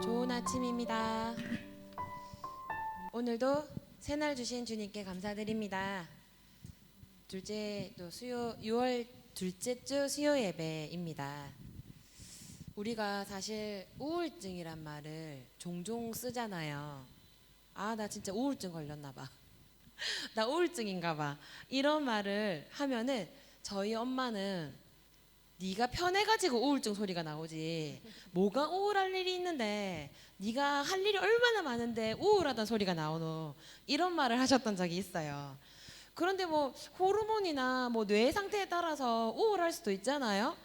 좋은 아침입니다. 오늘도 새날 주신 주님께 감사드립니다. 둘째 또 수요 6월 둘째 주 수요 예배입니다. 우리가 사실 우울증이란 말을 종종 쓰잖아요. 아, 나 진짜 우울증 걸렸나 봐. 나 우울증인가 봐. 이런 말을 하면은 저희 엄마는 네가 편해가지고 우울증 소리가 나오지 뭐가 우울할 일이 있는데 네가 할 일이 얼마나 많은데 우울하다는 소리가 나오노, 이런 말을 하셨던 적이 있어요. 그런데 뭐 호르몬이나 뭐 뇌 상태에 따라서 우울할 수도 있잖아요.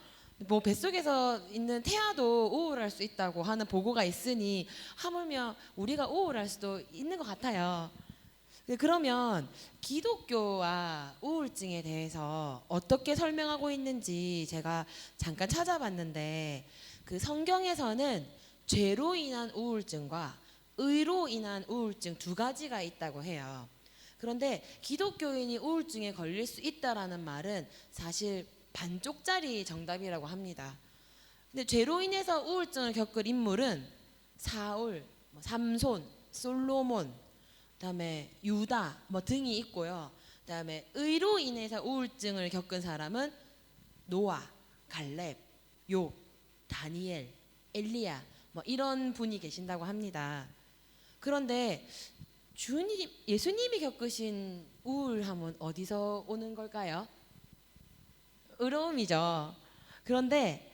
뭐 뱃속에서 있는 태아도 우울할 수 있다고 하는 보고가 있으니 하물며 우리가 우울할 수도 있는 것 같아요. 그러면 기독교와 우울증에 대해서 어떻게 설명하고 있는지 제가 잠깐 찾아봤는데, 그 성경에서는 죄로 인한 우울증과 의로 인한 우울증 두 가지가 있다고 해요. 그런데 기독교인이 우울증에 걸릴 수 있다라는 말은 사실 반쪽짜리 정답이라고 합니다. 근데 죄로 인해서 우울증을 겪을 인물은 사울, 삼손, 솔로몬, 그다음에 유다 뭐 등이 있고요. 그다음에 의로 인해서 우울증을 겪은 사람은 노아, 갈렙, 욥, 다니엘, 엘리야 뭐 이런 분이 계신다고 합니다. 그런데 주님, 예수님이 겪으신 우울함은 어디서 오는 걸까요? 의로움이죠. 그런데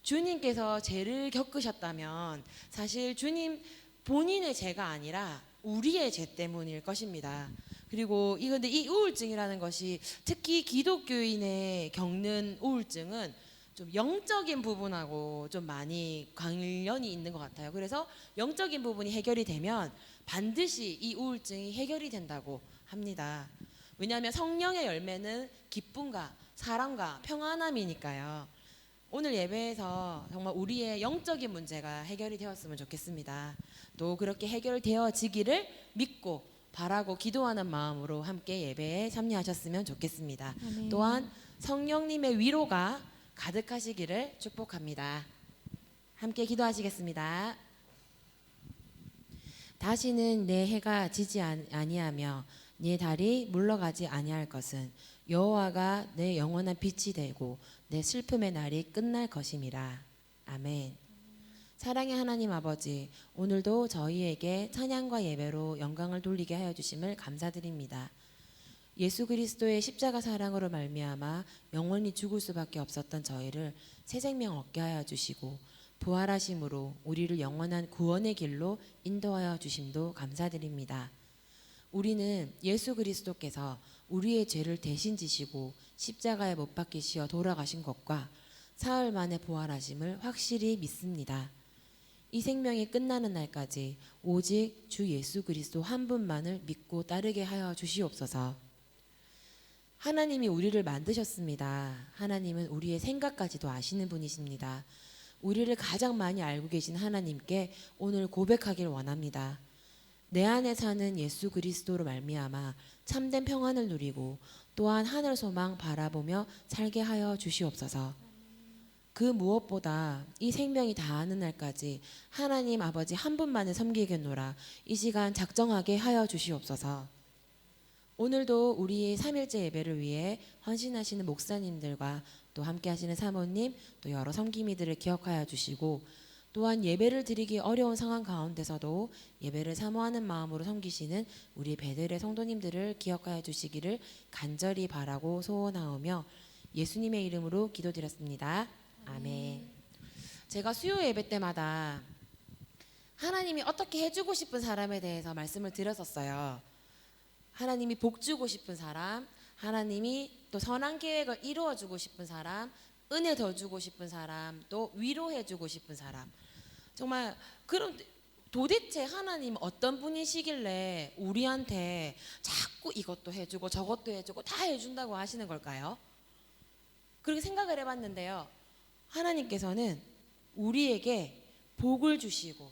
주님께서 죄를 겪으셨다면 사실 주님 본인의 죄가 아니라 우리의 죄 때문일 것입니다. 그리고 근데 이 우울증이라는 것이 특히 기독교인의 겪는 우울증은 좀 영적인 부분하고 좀 많이 관련이 있는 것 같아요. 그래서 영적인 부분이 해결이 되면 반드시 이 우울증이 해결이 된다고 합니다. 왜냐하면 성령의 열매는 기쁨과 사랑과 평안함이니까요. 오늘 예배에서 정말 우리의 영적인 문제가 해결이 되었으면 좋겠습니다. 또 그렇게 해결되어지기를 믿고 바라고 기도하는 마음으로 함께 예배에 참여하셨으면 좋겠습니다. 아멘. 또한 성령님의 위로가 가득하시기를 축복합니다. 함께 기도하시겠습니다. 다시는 내 해가 지지 아니하며 내 달이 물러가지 아니할 것은 여호와가 내 영원한 빛이 되고 내 슬픔의 날이 끝날 것임이라. 아멘. 사랑의 하나님 아버지, 오늘도 저희에게 찬양과 예배로 영광을 돌리게 하여 주심을 감사드립니다. 예수 그리스도의 십자가 사랑으로 말미암아 영원히 죽을 수밖에 없었던 저희를 새 생명 얻게 하여 주시고 부활하심으로 우리를 영원한 구원의 길로 인도하여 주심도 감사드립니다. 우리는 예수 그리스도께서 우리의 죄를 대신 지시고 십자가에 못 박히시어 돌아가신 것과 사흘 만에 부활하심을 확실히 믿습니다. 이 생명이 끝나는 날까지 오직 주 예수 그리스도 한 분만을 믿고 따르게 하여 주시옵소서. 하나님이 우리를 만드셨습니다. 하나님은 우리의 생각까지도 아시는 분이십니다. 우리를 가장 많이 알고 계신 하나님께 오늘 고백하길 원합니다. 내 안에 사는 예수 그리스도로 말미암아 참된 평안을 누리고 또한 하늘 소망 바라보며 살게 하여 주시옵소서. 그 무엇보다 이 생명이 다하는 날까지 하나님 아버지 한 분만을 섬기겠노라 이 시간 작정하게 하여 주시옵소서. 오늘도 우리의 3일째 예배를 위해 헌신하시는 목사님들과 또 함께 하시는 사모님, 또 여러 섬김이들을 기억하여 주시고, 또한 예배를 드리기 어려운 상황 가운데서도 예배를 사모하는 마음으로 섬기시는 우리 베들의 성도님들을 기억하여 주시기를 간절히 바라고 소원하오며 예수님의 이름으로 기도드렸습니다. 아멘. 제가 수요 예배 때마다 하나님이 어떻게 해주고 싶은 사람에 대해서 말씀을 드렸었어요. 하나님이 복 주고 싶은 사람, 하나님이 또 선한 계획을 이루어주고 싶은 사람, 은혜 더 주고 싶은 사람, 또 위로해주고 싶은 사람. 정말 그런, 도대체 하나님 어떤 분이시길래 우리한테 자꾸 이것도 해주고 저것도 해주고 다 해준다고 하시는 걸까요? 그렇게 생각을 해봤는데요. 하나님께서는 우리에게 복을 주시고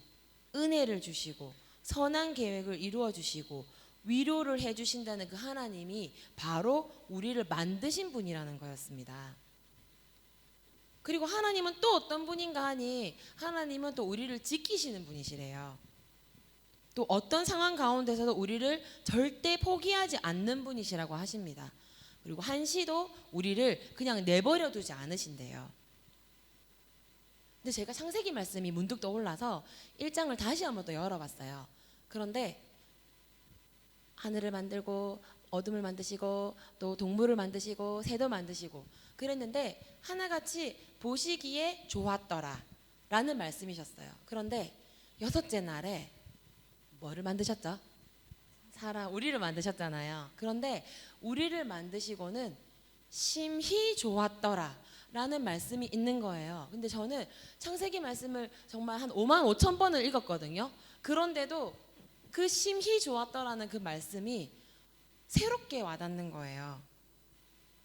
은혜를 주시고 선한 계획을 이루어 주시고 위로를 해주신다는 그 하나님이 바로 우리를 만드신 분이라는 거였습니다. 그리고 하나님은 또 어떤 분인가 하니 하나님은 또 우리를 지키시는 분이시래요. 또 어떤 상황 가운데서도 우리를 절대 포기하지 않는 분이시라고 하십니다. 그리고 한시도 우리를 그냥 내버려 두지 않으신대요. 근데 제가 창세기 말씀이 문득 떠올라서 1장을 다시 한번 더 열어봤어요. 그런데 하늘을 만들고 어둠을 만드시고 또 동물을 만드시고 새도 만드시고 그랬는데 하나같이 보시기에 좋았더라 라는 말씀이셨어요. 그런데 6째 날에 뭐를 만드셨죠? 사람, 우리를 만드셨잖아요. 그런데 우리를 만드시고는 심히 좋았더라 라는 말씀이 있는 거예요. 근데 저는 창세기 말씀을 정말 한 5만 5천 번을 읽었거든요. 그런데도 그 심히 좋았더라는 그 말씀이 새롭게 와닿는 거예요.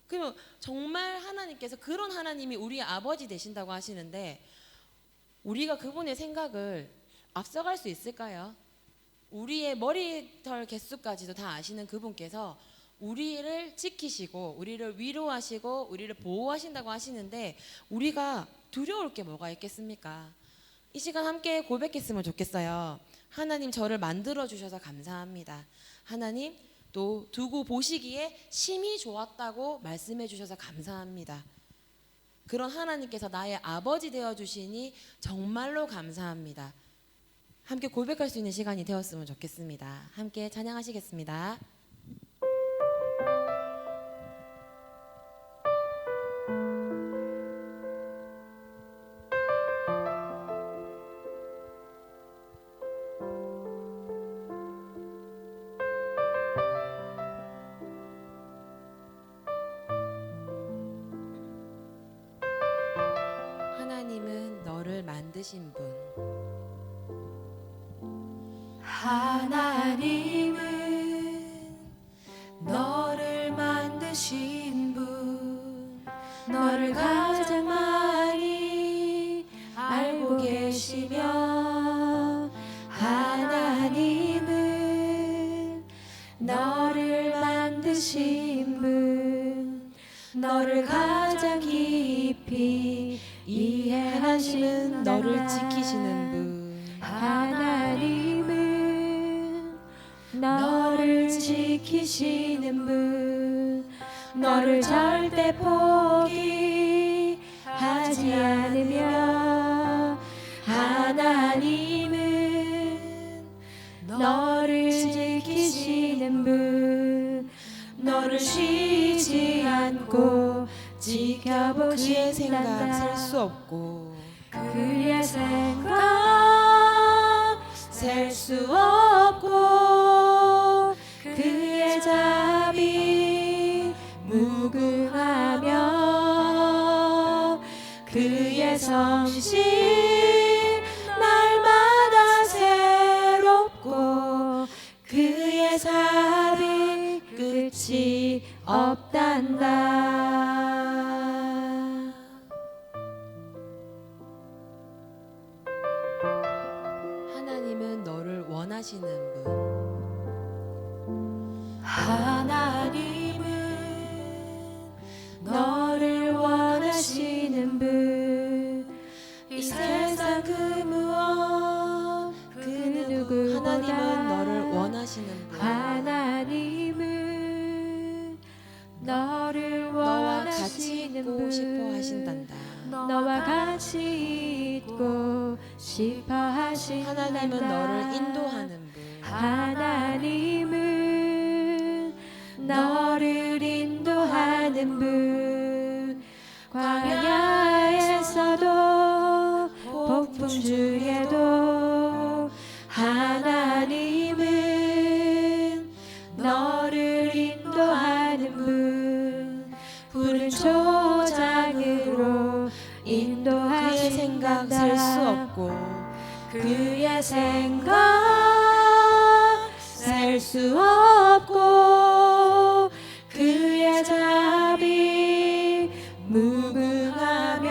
그러면 정말 하나님께서 그런 하나님이 우리의 아버지 되신다고 하시는데 우리가 그분의 생각을 앞서갈 수 있을까요? 우리의 머리털 개수까지도 다 아시는 그분께서 우리를 지키시고 우리를 위로하시고 우리를 보호하신다고 하시는데 우리가 두려울 게 뭐가 있겠습니까? 이 시간 함께 고백했으면 좋겠어요. 하나님, 저를 만들어 주셔서 감사합니다. 하나님, 또 두고 보시기에 심히 좋았다고 말씀해 주셔서 감사합니다. 그런 하나님께서 나의 아버지 되어 주시니 정말로 감사합니다. 함께 고백할 수 있는 시간이 되었으면 좋겠습니다. 함께 찬양하시겠습니다. 하나님은 너를 만드신 분. 하나님은 너를 만드신 분, 너를 가장 많이 알고 계시며 하나님은 너를 만드신 분, 너를 가장 깊이 이해하시는 너를 지키시는 분. 하나님은 너를 지키시는 분, 너를 절대 포기하지 않으며 하나님은 너를 지키시는 분, 너를 쉬지 않고 그의 생각 셀 수 지켜보신단다. 없고 그의 생각 셀 수 없고 그의 자비 무궁하며 그의 성실 날마다 새롭고 그의 사비 끝이 없단다. 하나님은 너를 원하시는 분. 하나님은 너를 원하시는 분, 이 세상 그 무엇 그 누구보다 하나님은 너를 원하시는 분. 하나님은 너를 너와 같이 원하시는 있고 분, 싶어 하신단다. 너와 같이 있고 싶어 하신단다. 하나님은 너를 인도하는 분. 하나님은 너를 인도하는 분, 광야에서도 폭풍 중에도 하나님은 너를 인도하는 분, 푸른 초장으로 그의 생각 인도하신단다. 셀 수 없고 그의 생각 셀 수 없고 그의 자비 무궁하며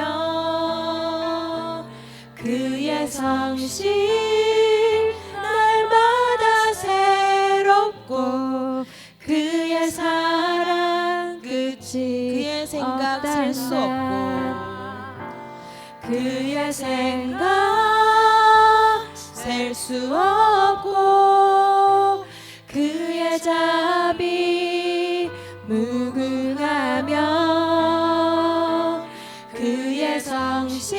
그의 성실 날마다 새롭고 그의 사랑 끝이 그의 생각 셀 수 없고 그의 생각 셀 수 없고 그의 자비 무궁하며 그의 성실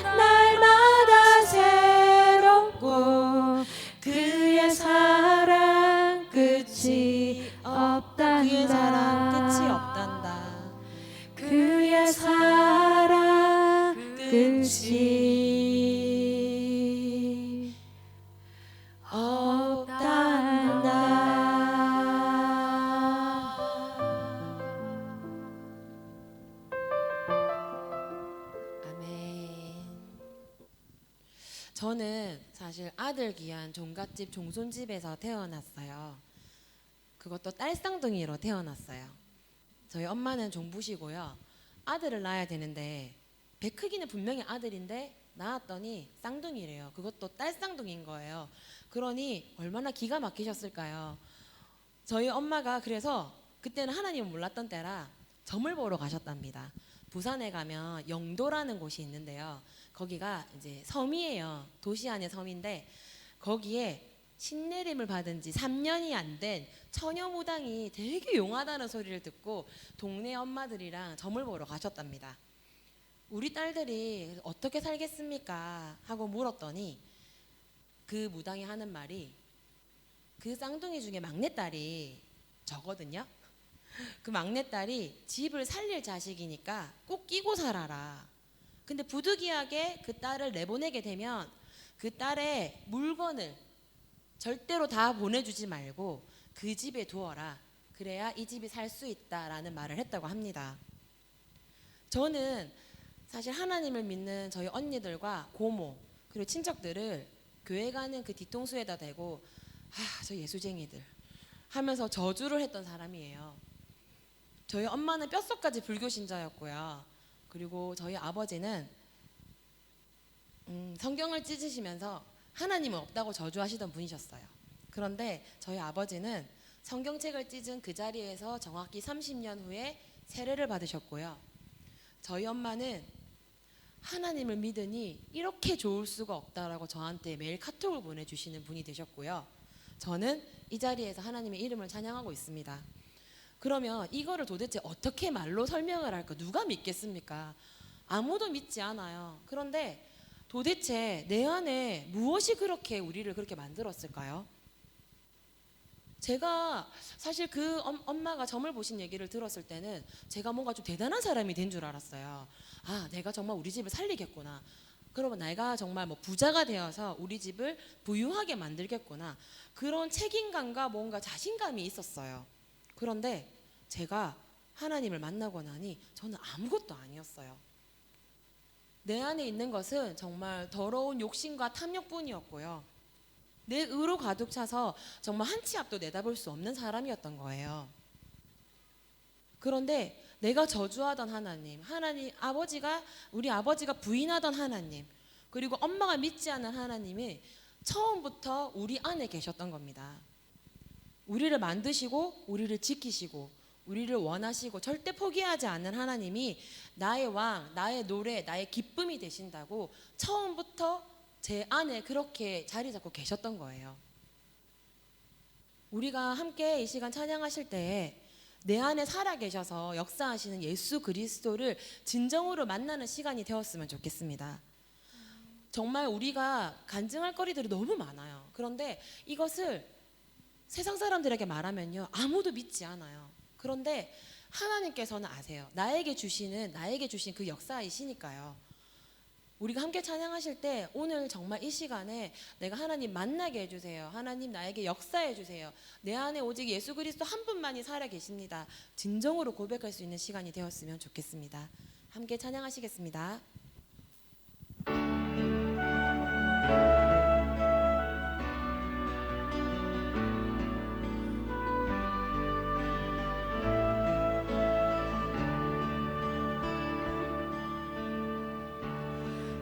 날마다 새롭고 그의 사랑 끝이 없단다. 그의 사랑 끝이 없단다. 그의 사랑 끝이 아멘. 저는 사실 아들 귀한 종갓집 종손집에서 태어났어요. 그것도 딸쌍둥이로 태어났어요. 저희 엄마는 종부시고요. 아들을 낳아야 되는데 배 크기는 분명히 아들인데 낳았더니 쌍둥이래요. 그것도 딸쌍둥이인 거예요. 그러니 얼마나 기가 막히셨을까요? 저희 엄마가 그래서 그때는 하나님을 몰랐던 때라 점을 보러 가셨답니다. 부산에 가면 영도라는 곳이 있는데요. 거기가 이제 섬이에요. 도시 안의 섬인데 거기에 신내림을 받은 지 3년이 안 된 처녀 무당이 되게 용하다는 소리를 듣고 동네 엄마들이랑 점을 보러 가셨답니다. 우리 딸들이 어떻게 살겠습니까? 하고 물었더니 그 무당이 하는 말이 그 쌍둥이 중에 막내딸이 저거든요. 그 막내딸이 집을 살릴 자식이니까 꼭 끼고 살아라. 근데 부득이하게 그 딸을 내보내게 되면 그 딸의 물건을 절대로 다 보내주지 말고 그 집에 두어라. 그래야 이 집이 살 수 있다라는 말을 했다고 합니다. 저는 사실 하나님을 믿는 저희 언니들과 고모 그리고 친척들을 교회 가는 그 뒤통수에다 대고 저 예수쟁이들 하면서 저주를 했던 사람이에요. 저희 엄마는 뼛속까지 불교 신자였고요. 그리고 저희 아버지는 성경을 찢으시면서 하나님은 없다고 저주하시던 분이셨어요. 그런데 저희 아버지는 성경책을 찢은 그 자리에서 정확히 30년 후에 세례를 받으셨고요. 저희 엄마는 하나님을 믿으니 이렇게 좋을 수가 없다라고 저한테 매일 카톡을 보내주시는 분이 되셨고요. 저는 이 자리에서 하나님의 이름을 찬양하고 있습니다. 그러면 이거를 도대체 어떻게 말로 설명을 할까? 누가 믿겠습니까? 아무도 믿지 않아요. 그런데 도대체 내 안에 무엇이 그렇게 우리를 그렇게 만들었을까요? 제가 사실 그 엄마가 점을 보신 얘기를 들었을 때는 제가 뭔가 좀 대단한 사람이 된 줄 알았어요. 내가 정말 우리 집을 살리겠구나. 그러면 내가 정말 뭐 부자가 되어서 우리 집을 부유하게 만들겠구나. 그런 책임감과 뭔가 자신감이 있었어요. 그런데 제가 하나님을 만나고 나니 저는 아무것도 아니었어요. 내 안에 있는 것은 정말 더러운 욕심과 탐욕뿐이었고요. 내 의로 가득 차서 정말 한 치 앞도 내다볼 수 없는 사람이었던 거예요. 그런데 내가 저주하던 하나님, 우리 아버지가 부인하던 하나님, 그리고 엄마가 믿지 않는 하나님이 처음부터 우리 안에 계셨던 겁니다. 우리를 만드시고 우리를 지키시고 우리를 원하시고 절대 포기하지 않는 하나님이 나의 왕, 나의 노래, 나의 기쁨이 되신다고 처음부터 제 안에 그렇게 자리 잡고 계셨던 거예요. 우리가 함께 이 시간 찬양하실 때에 내 안에 살아 계셔서 역사하시는 예수 그리스도를 진정으로 만나는 시간이 되었으면 좋겠습니다. 정말 우리가 간증할 거리들이 너무 많아요. 그런데 이것을 세상 사람들에게 말하면요, 아무도 믿지 않아요. 그런데 하나님께서는 아세요. 나에게 주신 그 역사이시니까요. 우리가 함께 찬양하실 때 오늘 정말 이 시간에 내가 하나님 만나게 해주세요. 하나님 나에게 역사해 주세요. 내 안에 오직 예수 그리스도 한 분만이 살아 계십니다. 진정으로 고백할 수 있는 시간이 되었으면 좋겠습니다. 함께 찬양하시겠습니다.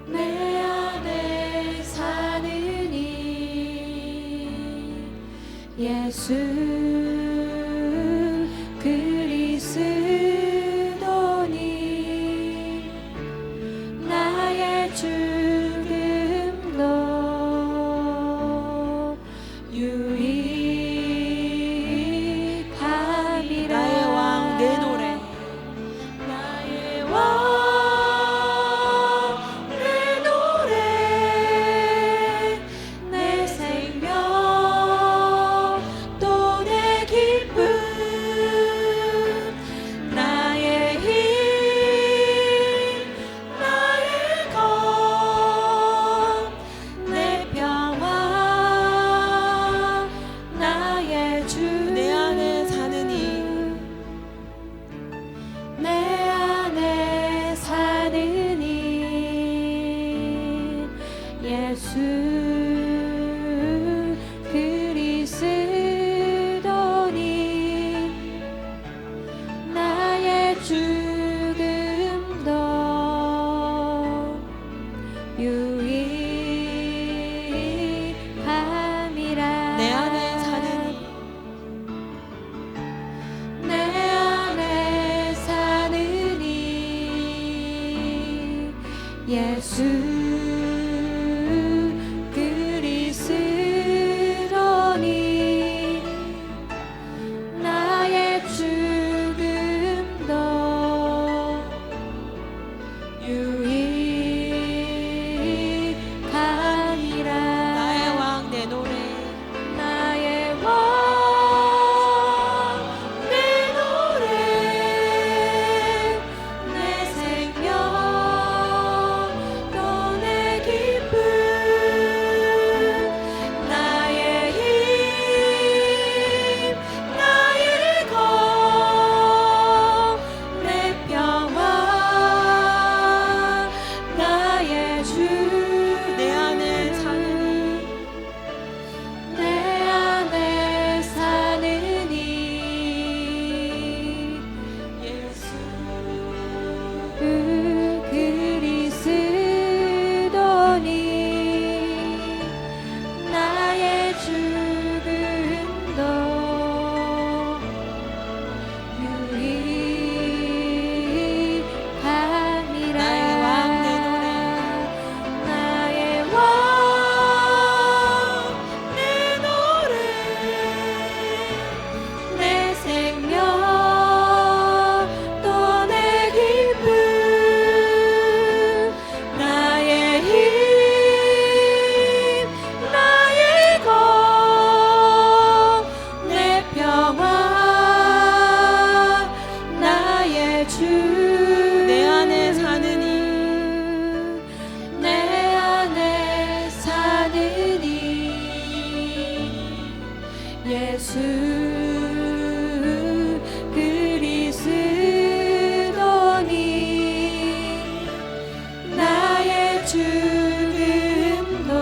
내 안에 사는 이 예수 그리스도니 예수 그리스도니 나의 죽음도 유익함이라. 내 안에 사는 내 안에 사는 이 예수 그리스도니 나의 죽음도 유익함이라. 나의 왕 내 노래 나의 왕 내 노래 내 생명 또 내 기쁨 나의 힘 나의 것 내 평화 나의 주 내 안에 사는 내 안에 사는 이 예수 그리스도니 나의 죽음도 유익함이라. 나의 왕 내 노래 나의 왕 내 노래 내 생명 또 내 기쁨 나의 힘 나의 것 내 평화 나의 주 내 안에 사는 내 안에 사는 이 예수 그리스도니 나의 죽음도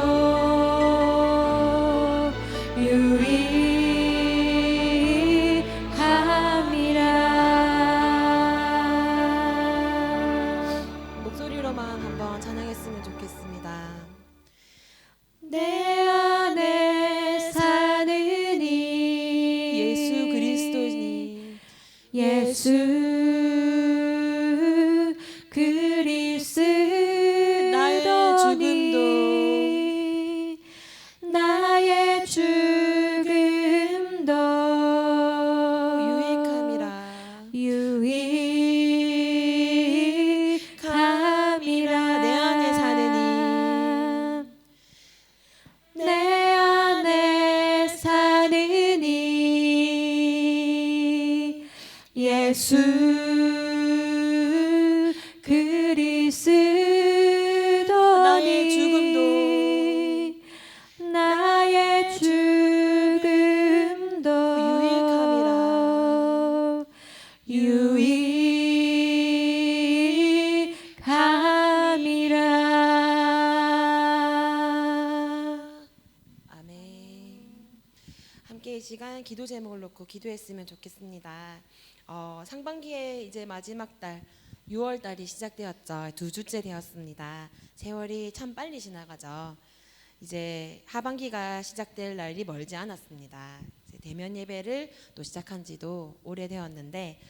유익함이라. 목소리로만 한번 찬양했으면 좋겠습니다. 내 안에 사는 이 예수 그리스도니 예수 그리스도니 나의 죽음도 유익함이라 유익함이라. 내 안에 사는 내 안에 사는 이 예수 그리스도니 나의 죽음도 유익함이라. 아멘. 함께 이 시간 기도 제목을 놓고 기도했으면 좋겠습니다. 상반기에 이제 마지막 달 6월 달이 시작되었죠. 2주째 되었습니다. 세월이 참 빨리 지나가죠. 이제 하반기가 시작될 날이 멀지 않았습니다. 이제 대면 예배를 또 시작한 지도 오래되었는데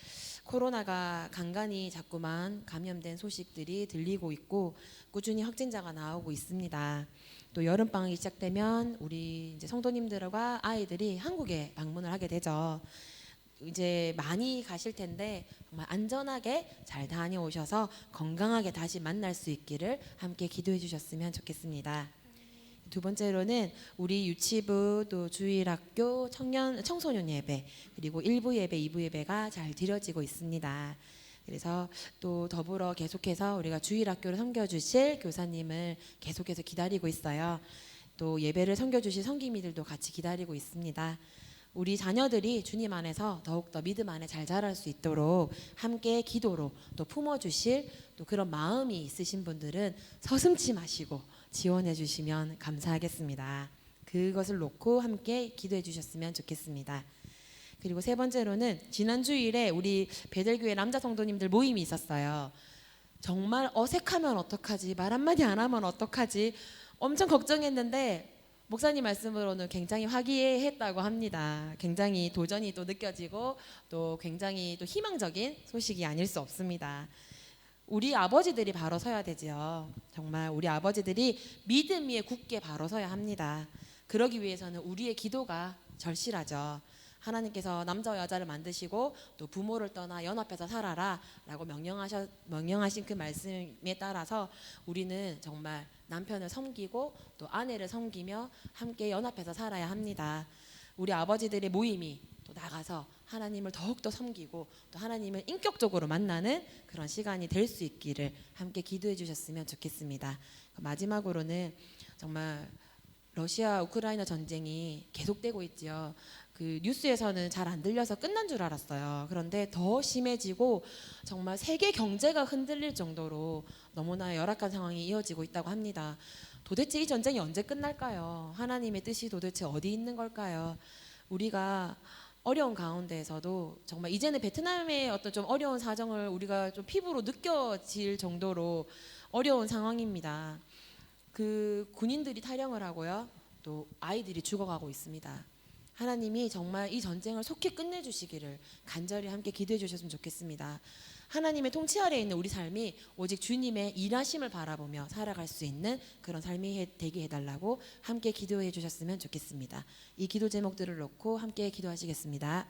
코로나가 간간히 자꾸만 감염된 소식들이 들리고 있고 꾸준히 확진자가 나오고 있습니다. 또 여름 방학이 시작되면 우리 이제 성도님들과 아이들이 한국에 방문을 하게 되죠. 이제 많이 가실 텐데 정말 안전하게 잘 다녀오셔서 건강하게 다시 만날 수 있기를 함께 기도해 주셨으면 좋겠습니다. 두 번째로는 우리 유치부 또 주일학교 청소년 예배 그리고 1부 예배, 2부 예배가 잘 드려지고 있습니다. 그래서 또 더불어 계속해서 우리가 주일학교를 섬겨주실 교사님을 계속해서 기다리고 있어요. 또 예배를 섬겨주실 성기미들도 같이 기다리고 있습니다. 우리 자녀들이 주님 안에서 더욱더 믿음 안에 잘 자랄 수 있도록 함께 기도로 또 품어주실 또 그런 마음이 있으신 분들은 서슴지 마시고 지원해 주시면 감사하겠습니다. 그것을 놓고 함께 기도해 주셨으면 좋겠습니다. 그리고 세 번째로는 지난 주일에 우리 베델교회 남자 성도님들 모임이 있었어요. 정말 어색하면 어떡하지, 말 한마디 안 하면 어떡하지 엄청 걱정했는데 목사님 말씀으로는 굉장히 화기애애했다고 합니다. 굉장히 도전이 또 느껴지고 또 굉장히 또 희망적인 소식이 아닐 수 없습니다. 우리 아버지들이 바로 서야 되지요. 정말 우리 아버지들이 믿음 위에 굳게 바로 서야 합니다. 그러기 위해서는 우리의 기도가 절실하죠. 하나님께서 남자와 여자를 만드시고 또 부모를 떠나 연합해서 살아라 라고 명령하신 그 말씀에 따라서 우리는 정말 남편을 섬기고 또 아내를 섬기며 함께 연합해서 살아야 합니다. 우리 아버지들의 모임이 또 나가서 하나님을 더욱더 섬기고 또 하나님을 인격적으로 만나는 그런 시간이 될 수 있기를 함께 기도해 주셨으면 좋겠습니다. 마지막으로는 정말 러시아 우크라이나 전쟁이 계속되고 있지요. 그 뉴스에서는 잘 안 들려서 끝난 줄 알았어요. 그런데 더 심해지고 정말 세계 경제가 흔들릴 정도로 너무나 열악한 상황이 이어지고 있다고 합니다. 도대체 이 전쟁이 언제 끝날까요? 하나님의 뜻이 도대체 어디 있는 걸까요? 우리가 어려운 가운데에서도 정말 이제는 베트남의 어떤 좀 어려운 사정을 우리가 좀 피부로 느껴질 정도로 어려운 상황입니다. 그 군인들이 탈영을 하고요. 또 아이들이 죽어가고 있습니다. 하나님이 정말 이 전쟁을 속히 끝내주시기를 간절히 함께 기도해 주셨으면 좋겠습니다. 하나님의 통치 아래에 있는 우리 삶이 오직 주님의 일하심을 바라보며 살아갈 수 있는 그런 삶이 되게 해달라고 함께 기도해 주셨으면 좋겠습니다. 이 기도 제목들을 놓고 함께 기도하시겠습니다.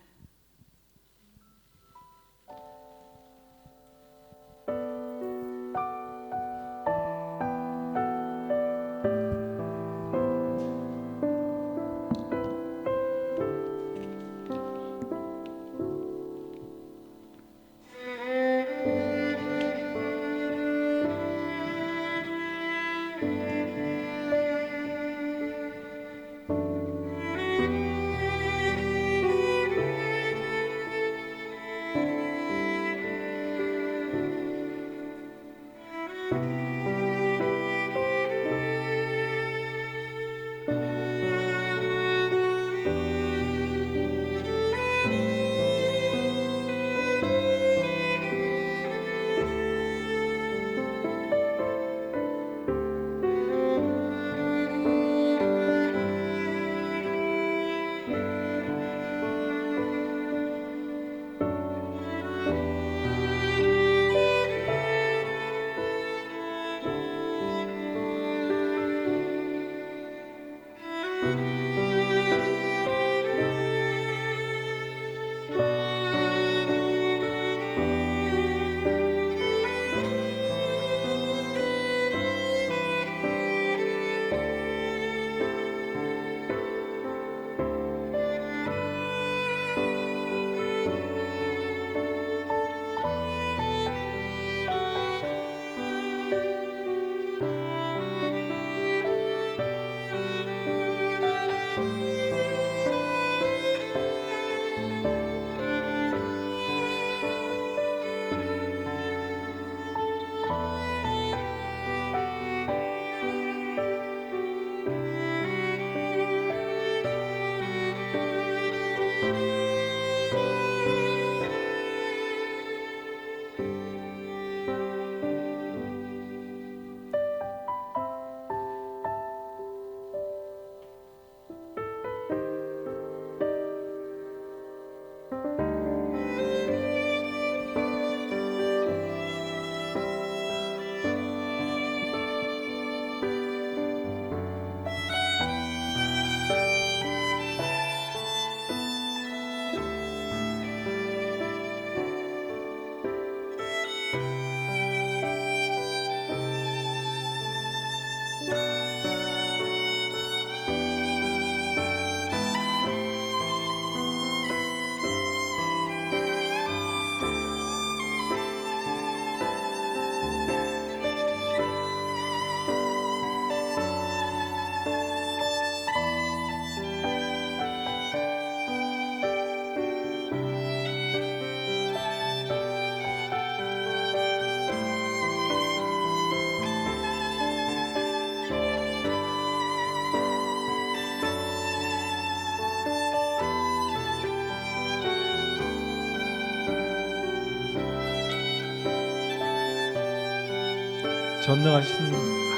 전능하신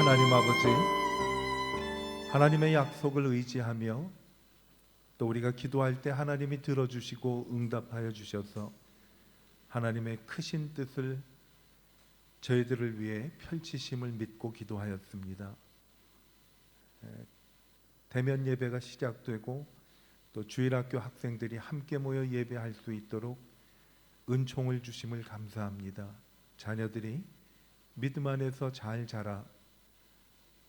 하나님 아버지, 하나님의 약속을 의지하며 또 우리가 기도할 때 하나님이 들어주시고 응답하여 주셔서 하나님의 크신 뜻을 저희들을 위해 펼치심을 믿고 기도하였습니다. 대면 예배가 시작되고 또 주일학교 학생들이 함께 모여 예배할 수 있도록 은총을 주심을 감사합니다. 자녀들이 믿음 안에서 잘 자라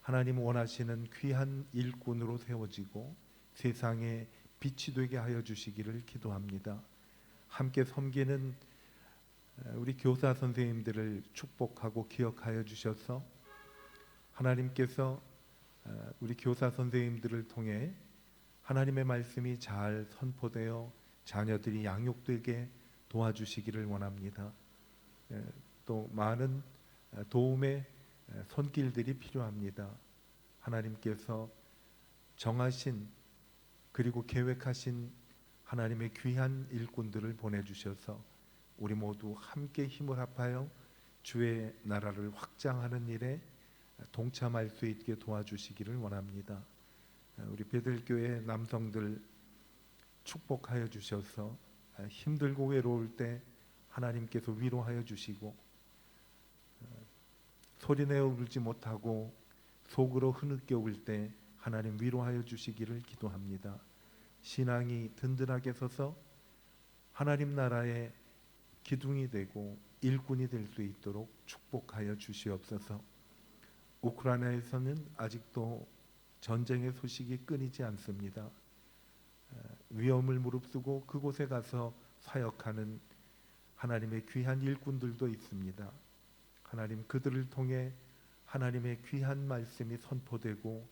하나님 원하시는 귀한 일꾼으로 세워지고 세상에 빛이 되게 하여 주시기를 기도합니다. 함께 섬기는 우리 교사 선생님들을 축복하고 기억하여 주셔서 하나님께서 우리 교사 선생님들을 통해 하나님의 말씀이 잘 선포되어 자녀들이 양육되게 도와주시기를 원합니다. 또 많은 도움의 손길들이 필요합니다. 하나님께서 정하신 그리고 계획하신 하나님의 귀한 일꾼들을 보내주셔서 우리 모두 함께 힘을 합하여 주의 나라를 확장하는 일에 동참할 수 있게 도와주시기를 원합니다. 우리 베들교회 남성들 축복하여 주셔서 힘들고 외로울 때 하나님께서 위로하여 주시고 소리내어 울지 못하고 속으로 흐느껴 울 때 하나님 위로하여 주시기를 기도합니다. 신앙이 든든하게 서서 하나님 나라의 기둥이 되고 일꾼이 될 수 있도록 축복하여 주시옵소서. 우크라이나에서는 아직도 전쟁의 소식이 끊이지 않습니다. 위험을 무릅쓰고 그곳에 가서 사역하는 하나님의 귀한 일꾼들도 있습니다. 하나님 그들을 통해 하나님의 귀한 말씀이 선포되고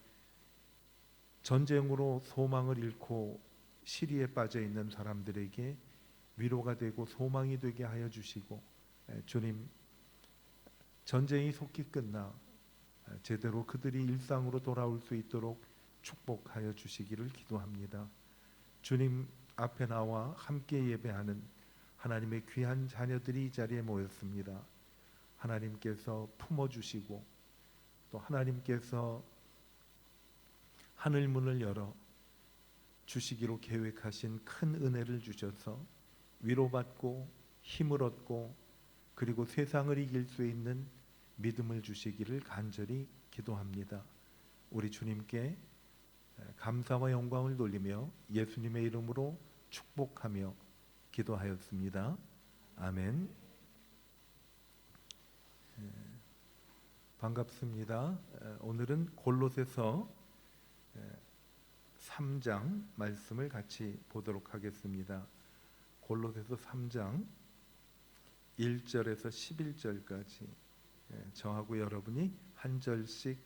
전쟁으로 소망을 잃고 시리에 빠져 있는 사람들에게 위로가 되고 소망이 되게 하여 주시고 주님 전쟁이 속히 끝나 제대로 그들이 일상으로 돌아올 수 있도록 축복하여 주시기를 기도합니다. 주님 앞에 나와 함께 예배하는 하나님의 귀한 자녀들이 이 자리에 모였습니다. 하나님께서 품어주시고 또 하나님께서 하늘문을 열어 주시기로 계획하신 큰 은혜를 주셔서 위로받고 힘을 얻고 그리고 세상을 이길 수 있는 믿음을 주시기를 간절히 기도합니다. 우리 주님께 감사와 영광을 돌리며 예수님의 이름으로 축복하며 기도하였습니다. 아멘. 반갑습니다. 오늘은 골로새서 3장 말씀을 같이 보도록 하겠습니다. 골로새서 3장 1절에서 11절까지 저하고 여러분이 한 절씩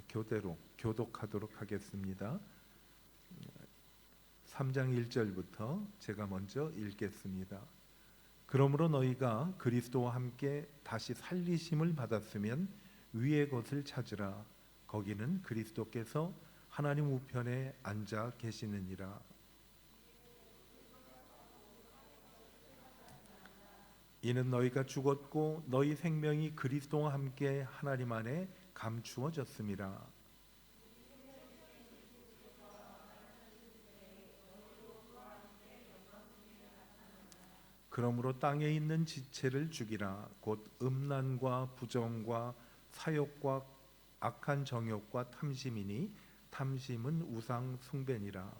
교대로 교독하도록 하겠습니다. 3장 1절부터 제가 먼저 읽겠습니다. 그러므로 너희가 그리스도와 함께 다시 살리심을 받았으면 위의 것을 찾으라. 거기는 그리스도께서 하나님 우편에 앉아 계시느니라. 이는 너희가 죽었고 너희 생명이 그리스도와 함께 하나님 안에 감추어졌음이라. 그러므로 땅에 있는 지체를 죽이라. 곧 음란과 부정과 사욕과 악한 정욕과 탐심이니 탐심은 우상 숭배니라.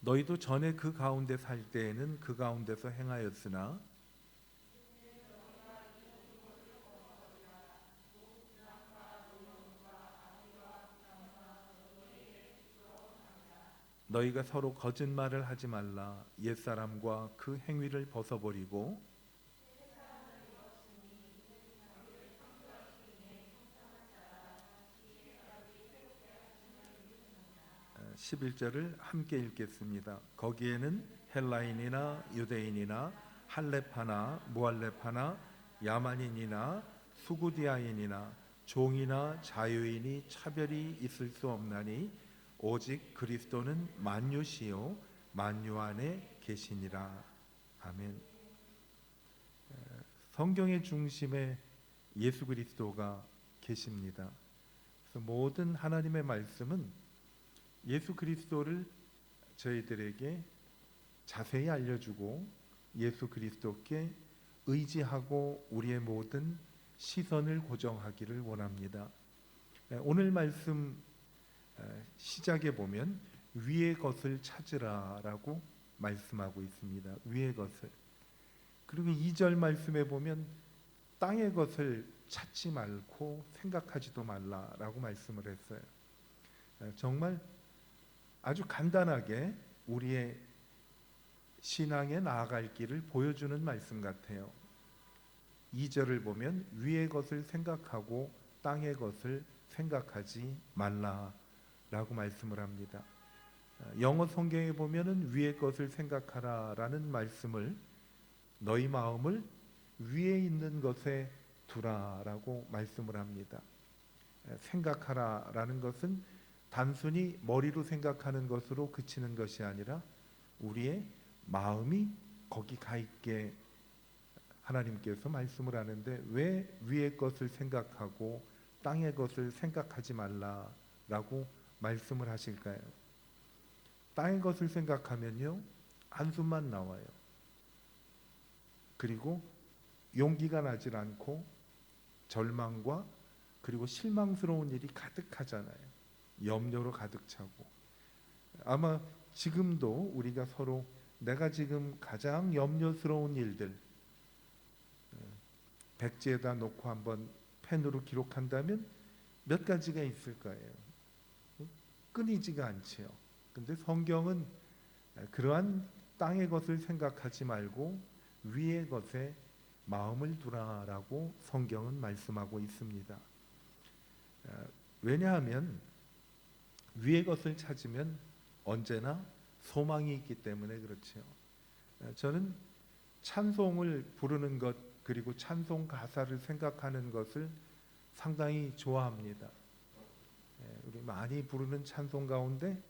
너희도 전에 그 가운데 살 때에는 그 가운데서 행하였으나 너희가 서로 거짓말을 하지 말라. 옛사람과 그 행위를 벗어버리고 11절을 함께 읽겠습니다. 거기에는 헬라인이나 유대인이나 할렙하나 무할렙하나 야만인이나 수구디아인이나 종이나 자유인이 차별이 있을 수 없나니 오직 그리스도는 만유시요 만유 안에 계시니라. 아멘. 성경의 중심에 예수 그리스도가 계십니다. 그래서 모든 하나님의 말씀은 예수 그리스도를 저희들에게 자세히 알려주고 예수 그리스도께 의지하고 우리의 모든 시선을 고정하기를 원합니다. 오늘 말씀 시작에 보면 위의 것을 찾으라라고 말씀하고 있습니다. 위의 것을. 그리고 2절 말씀에 보면 땅의 것을 찾지 말고 생각하지도 말라라고 말씀을 했어요. 정말 아주 간단하게 우리의 신앙에 나아갈 길을 보여주는 말씀 같아요. 2절을 보면 위의 것을 생각하고 땅의 것을 생각하지 말라라고 말씀을 합니다. 영어 성경에 보면은 위의 것을 생각하라라는 말씀을 너희 마음을 위에 있는 것에 두라라고 말씀을 합니다. 생각하라라는 것은 단순히 머리로 생각하는 것으로 그치는 것이 아니라 우리의 마음이 거기 가 있게 하나님께서 말씀을 하는데 왜 위의 것을 생각하고 땅의 것을 생각하지 말라라고 말씀을 하실까요? 땅의 것을 생각하면요 한숨만 나와요. 그리고 용기가 나질 않고 절망과 그리고 실망스러운 일이 가득하잖아요. 염려로 가득 차고. 아마 지금도 우리가 서로 내가 지금 가장 염려스러운 일들 백지에다 놓고 한번 펜으로 기록한다면 몇 가지가 있을 거예요. 끊이지가 않지요. 근데 성경은 그러한 땅의 것을 생각하지 말고 위의 것에 마음을 두라라고 성경은 말씀하고 있습니다. 왜냐하면 위의 것을 찾으면 언제나 소망이 있기 때문에 그렇죠. 저는 찬송을 부르는 것 그리고 찬송 가사를 생각하는 것을 상당히 좋아합니다. 우리 많이 부르는 찬송 가운데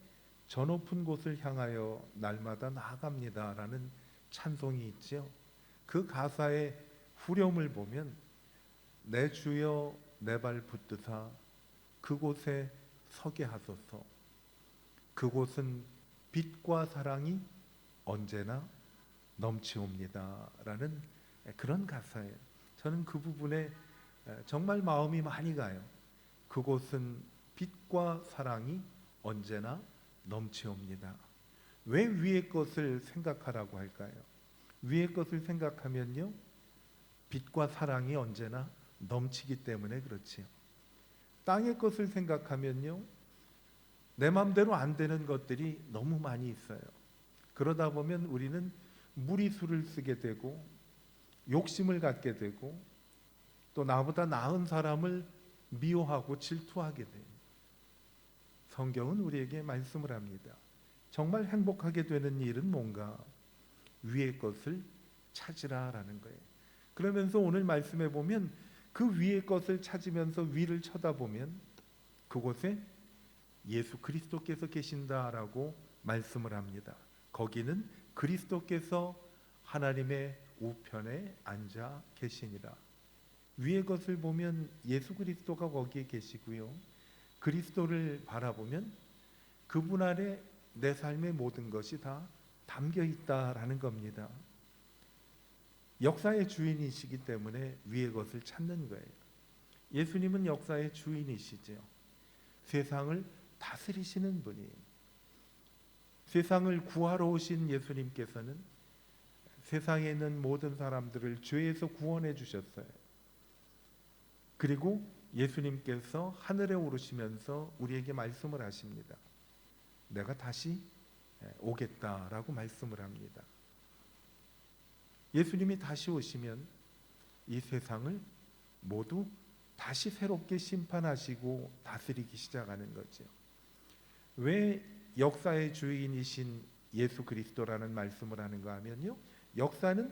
저 높은 곳을 향하여 날마다 나아갑니다라는 찬송이 있죠. 그 가사의 후렴을 보면 내 주여 내 발 붙드사 그곳에 서게 하소서. 그곳은 빛과 사랑이 언제나 넘치옵니다라는 그런 가사예요. 저는 그 부분에 정말 마음이 많이 가요. 그곳은 빛과 사랑이 언제나 넘치옵니다. 왜 위의 것을 생각하라고 할까요? 위의 것을 생각하면요 빛과 사랑이 언제나 넘치기 때문에 그렇지요. 땅의 것을 생각하면요 내 마음대로 안 되는 것들이 너무 많이 있어요. 그러다 보면 우리는 무리수를 쓰게 되고 욕심을 갖게 되고 또 나보다 나은 사람을 미워하고 질투하게 돼요. 성경은 우리에게 말씀을 합니다. 정말 행복하게 되는 일은 뭔가? 위의 것을 찾으라라는 거예요. 그러면서 오늘 말씀해 보면 그 위의 것을 찾으면서 위를 쳐다보면 그곳에 예수 그리스도께서 계신다라고 말씀을 합니다. 거기는 그리스도께서 하나님의 우편에 앉아 계시니라. 위의 것을 보면 예수 그리스도가 거기에 계시고요. 그리스도를 바라보면 그분 안에 내 삶의 모든 것이 다 담겨 있다라는 겁니다. 역사의 주인이시기 때문에 위의 것을 찾는 거예요. 예수님은 역사의 주인이시죠. 세상을 다스리시는 분이에요. 세상을 구하러 오신 예수님께서는 세상에 있는 모든 사람들을 죄에서 구원해 주셨어요. 그리고 예수님께서 하늘에 오르시면서 우리에게 말씀을 하십니다. 내가 다시 오겠다라고 말씀을 합니다. 예수님이 다시 오시면 이 세상을 모두 다시 새롭게 심판하시고 다스리기 시작하는 거죠. 왜 역사의 주인이신 예수 그리스도라는 말씀을 하는가 하면요. 역사는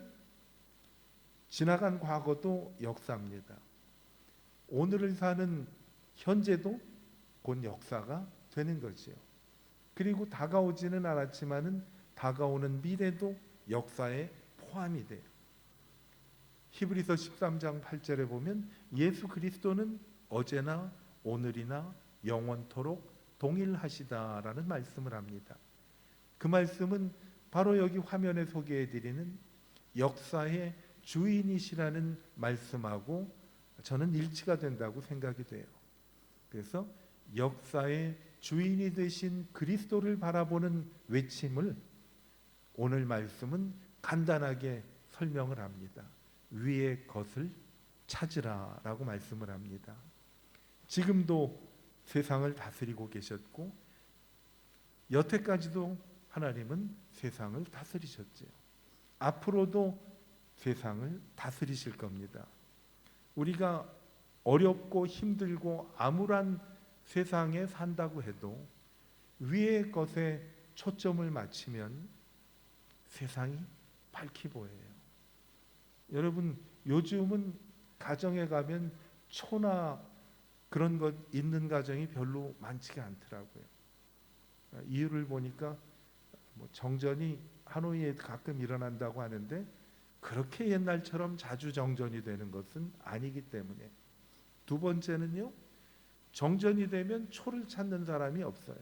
지나간 과거도 역사입니다. 오늘을 사는 현재도 곧 역사가 되는 거지요. 그리고 다가오지는 않았지만은 다가오는 미래도 역사에 포함이 돼요. 히브리서 13장 8절에 보면 예수 그리스도는 어제나 오늘이나 영원토록 동일하시다라는 말씀을 합니다. 그 말씀은 바로 여기 화면에 소개해드리는 역사의 주인이시라는 말씀하고 저는 일치가 된다고 생각이 돼요. 그래서 역사의 주인이 되신 그리스도를 바라보는 외침을 오늘 말씀은 간단하게 설명을 합니다. 위의 것을 찾으라라고 말씀을 합니다. 지금도 세상을 다스리고 계셨고 여태까지도 하나님은 세상을 다스리셨죠. 앞으로도 세상을 다스리실 겁니다. 우리가 어렵고 힘들고 암울한 세상에 산다고 해도 위의 것에 초점을 맞추면 세상이 밝히 보여요. 여러분, 요즘은 가정에 가면 초나 그런 것 있는 가정이 별로 많지가 않더라고요. 이유를 보니까 정전이 하노이에 가끔 일어난다고 하는데 그렇게 옛날처럼 자주 정전이 되는 것은 아니기 때문에. 두 번째는요, 정전이 되면 초를 찾는 사람이 없어요.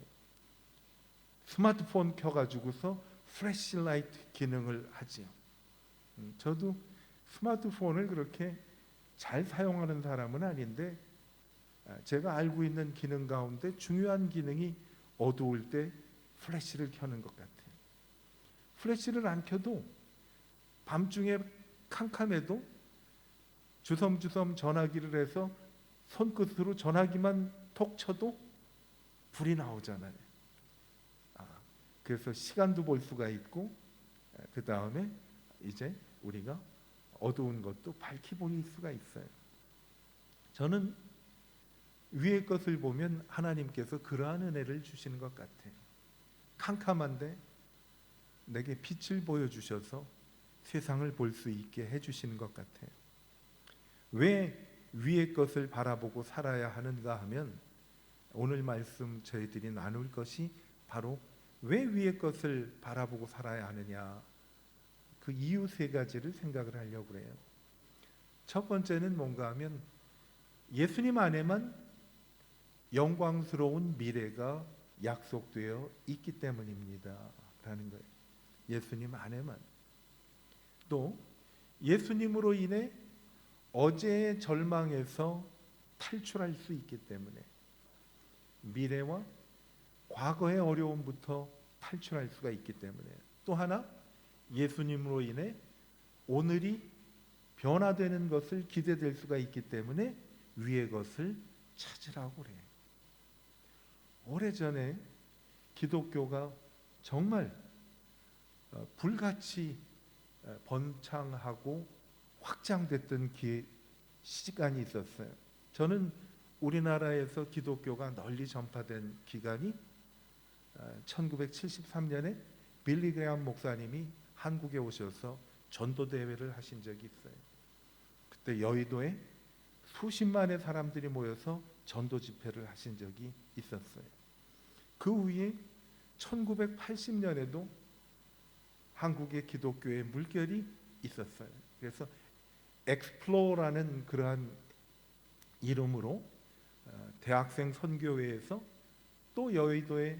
스마트폰 켜가지고서 플래시라이트 기능을 하지요. 저도 스마트폰을 그렇게 잘 사용하는 사람은 아닌데 제가 알고 있는 기능 가운데 중요한 기능이 어두울 때 플래시를 켜는 것 같아요. 플래시를 안 켜도 밤중에 캄캄해도 주섬주섬 전화기를 해서 손끝으로 전화기만 톡 쳐도 불이 나오잖아요. 그래서 시간도 볼 수가 있고 그 다음에 이제 우리가 어두운 것도 밝히 보일 수가 있어요. 저는 위의 것을 보면 하나님께서 그러한 은혜를 주시는 것 같아요. 캄캄한데 내게 빛을 보여주셔서 세상을 볼 수 있게 해주시는 것 같아요. 왜 위의 것을 바라보고 살아야 하는가 하면 오늘 말씀 저희들이 나눌 것이 바로 왜 위의 것을 바라보고 살아야 하느냐, 그 이유 세 가지를 생각을 하려고 그래요. 첫 번째는 뭔가 하면 예수님 안에만 영광스러운 미래가 약속되어 있기 때문입니다 라는 거예요. 예수님 안에만. 또 예수님으로 인해 어제의 절망에서 탈출할 수 있기 때문에 미래와 과거의 어려움부터 탈출할 수가 있기 때문에, 또 하나 예수님으로 인해 오늘이 변화되는 것을 기대될 수가 있기 때문에 위의 것을 찾으라고 그래요. 오래전에 기독교가 정말 불같이 번창하고 확장됐던 시간이 있었어요. 저는 우리나라에서 기독교가 널리 전파된 기간이 1973년에 빌리 그레엄 목사님이 한국에 오셔서 전도대회를 하신 적이 있어요. 그때 여의도에 수십만의 사람들이 모여서 전도 집회를 하신 적이 있었어요. 그 후에 1980년에도 한국의 기독교의 물결이 있었어요. 그래서 엑스플로라는 그러한 이름으로 대학생 선교회에서 또 여의도에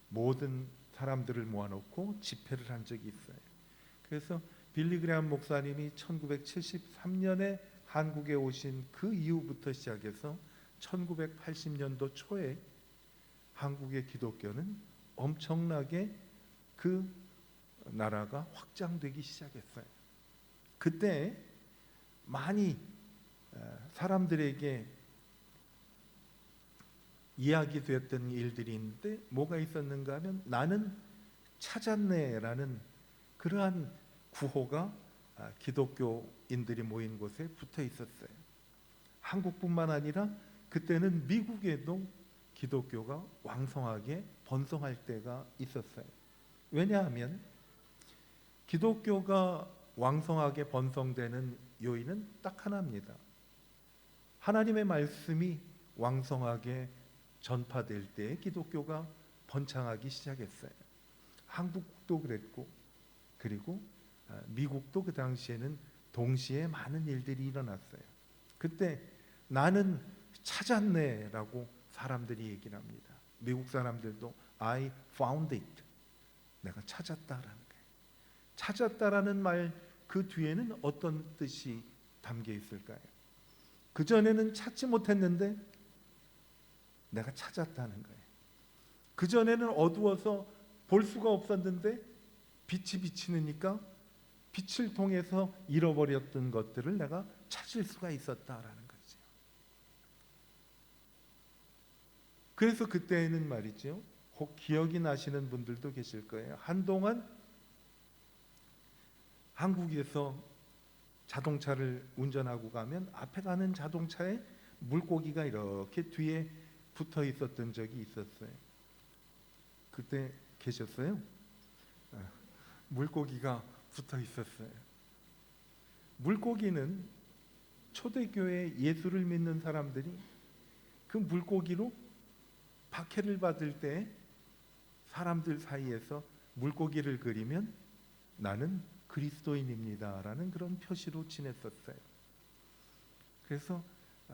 모든 사람들을 모아놓고 집회를 한 적이 있어요. 그래서 빌리 그레엄 목사님이 1973년에 한국에 오신 그 이후부터 시작해서 1980년도 초에 한국의 기독교는 엄청나게 그 나라가 확장되기 시작했어요. 그때 많이 사람들에게 이야기됐던 일들이 있는데 뭐가 있었는가 하면 나는 찾았네라는 그러한 구호가 기독교인들이 모인 곳에 붙어 있었어요. 한국뿐만 아니라 그때는 미국에도 기독교가 왕성하게 번성할 때가 있었어요. 왜냐하면 기독교가 왕성하게 번성되는 요인은 딱 하나입니다. 하나님의 말씀이 왕성하게 전파될 때 기독교가 번창하기 시작했어요. 한국도 그랬고, 그리고 미국도 그 당시에는 동시에 많은 일들이 일어났어요. 그때 나는 찾았네라고 사람들이 얘기를 합니다. 미국 사람들도 I found it. 내가 찾았다라는 거예요. 찾았다라는 말 그 뒤에는 어떤 뜻이 담겨 있을까요? 그 전에는 찾지 못했는데 내가 찾았다는 거예요. 그 전에는 어두워서 볼 수가 없었는데 빛이 비치니까 빛을 통해서 잃어버렸던 것들을 내가 찾을 수가 있었다라는 거죠. 그래서 그때는 말이죠. 혹 기억이 나시는 분들도 계실 거예요. 한동안 한국에서 자동차를 운전하고 가면 앞에 가는 자동차에 물고기가 이렇게 뒤에 붙어 있었던 적이 있었어요. 그때 계셨어요? 물고기가 붙어 있었어요. 물고기는 초대교회 예수를 믿는 사람들이 그 물고기로 박해를 받을 때 사람들 사이에서 물고기를 그리면 나는 그리스도인입니다라는 그런 표시로 지냈었어요. 그래서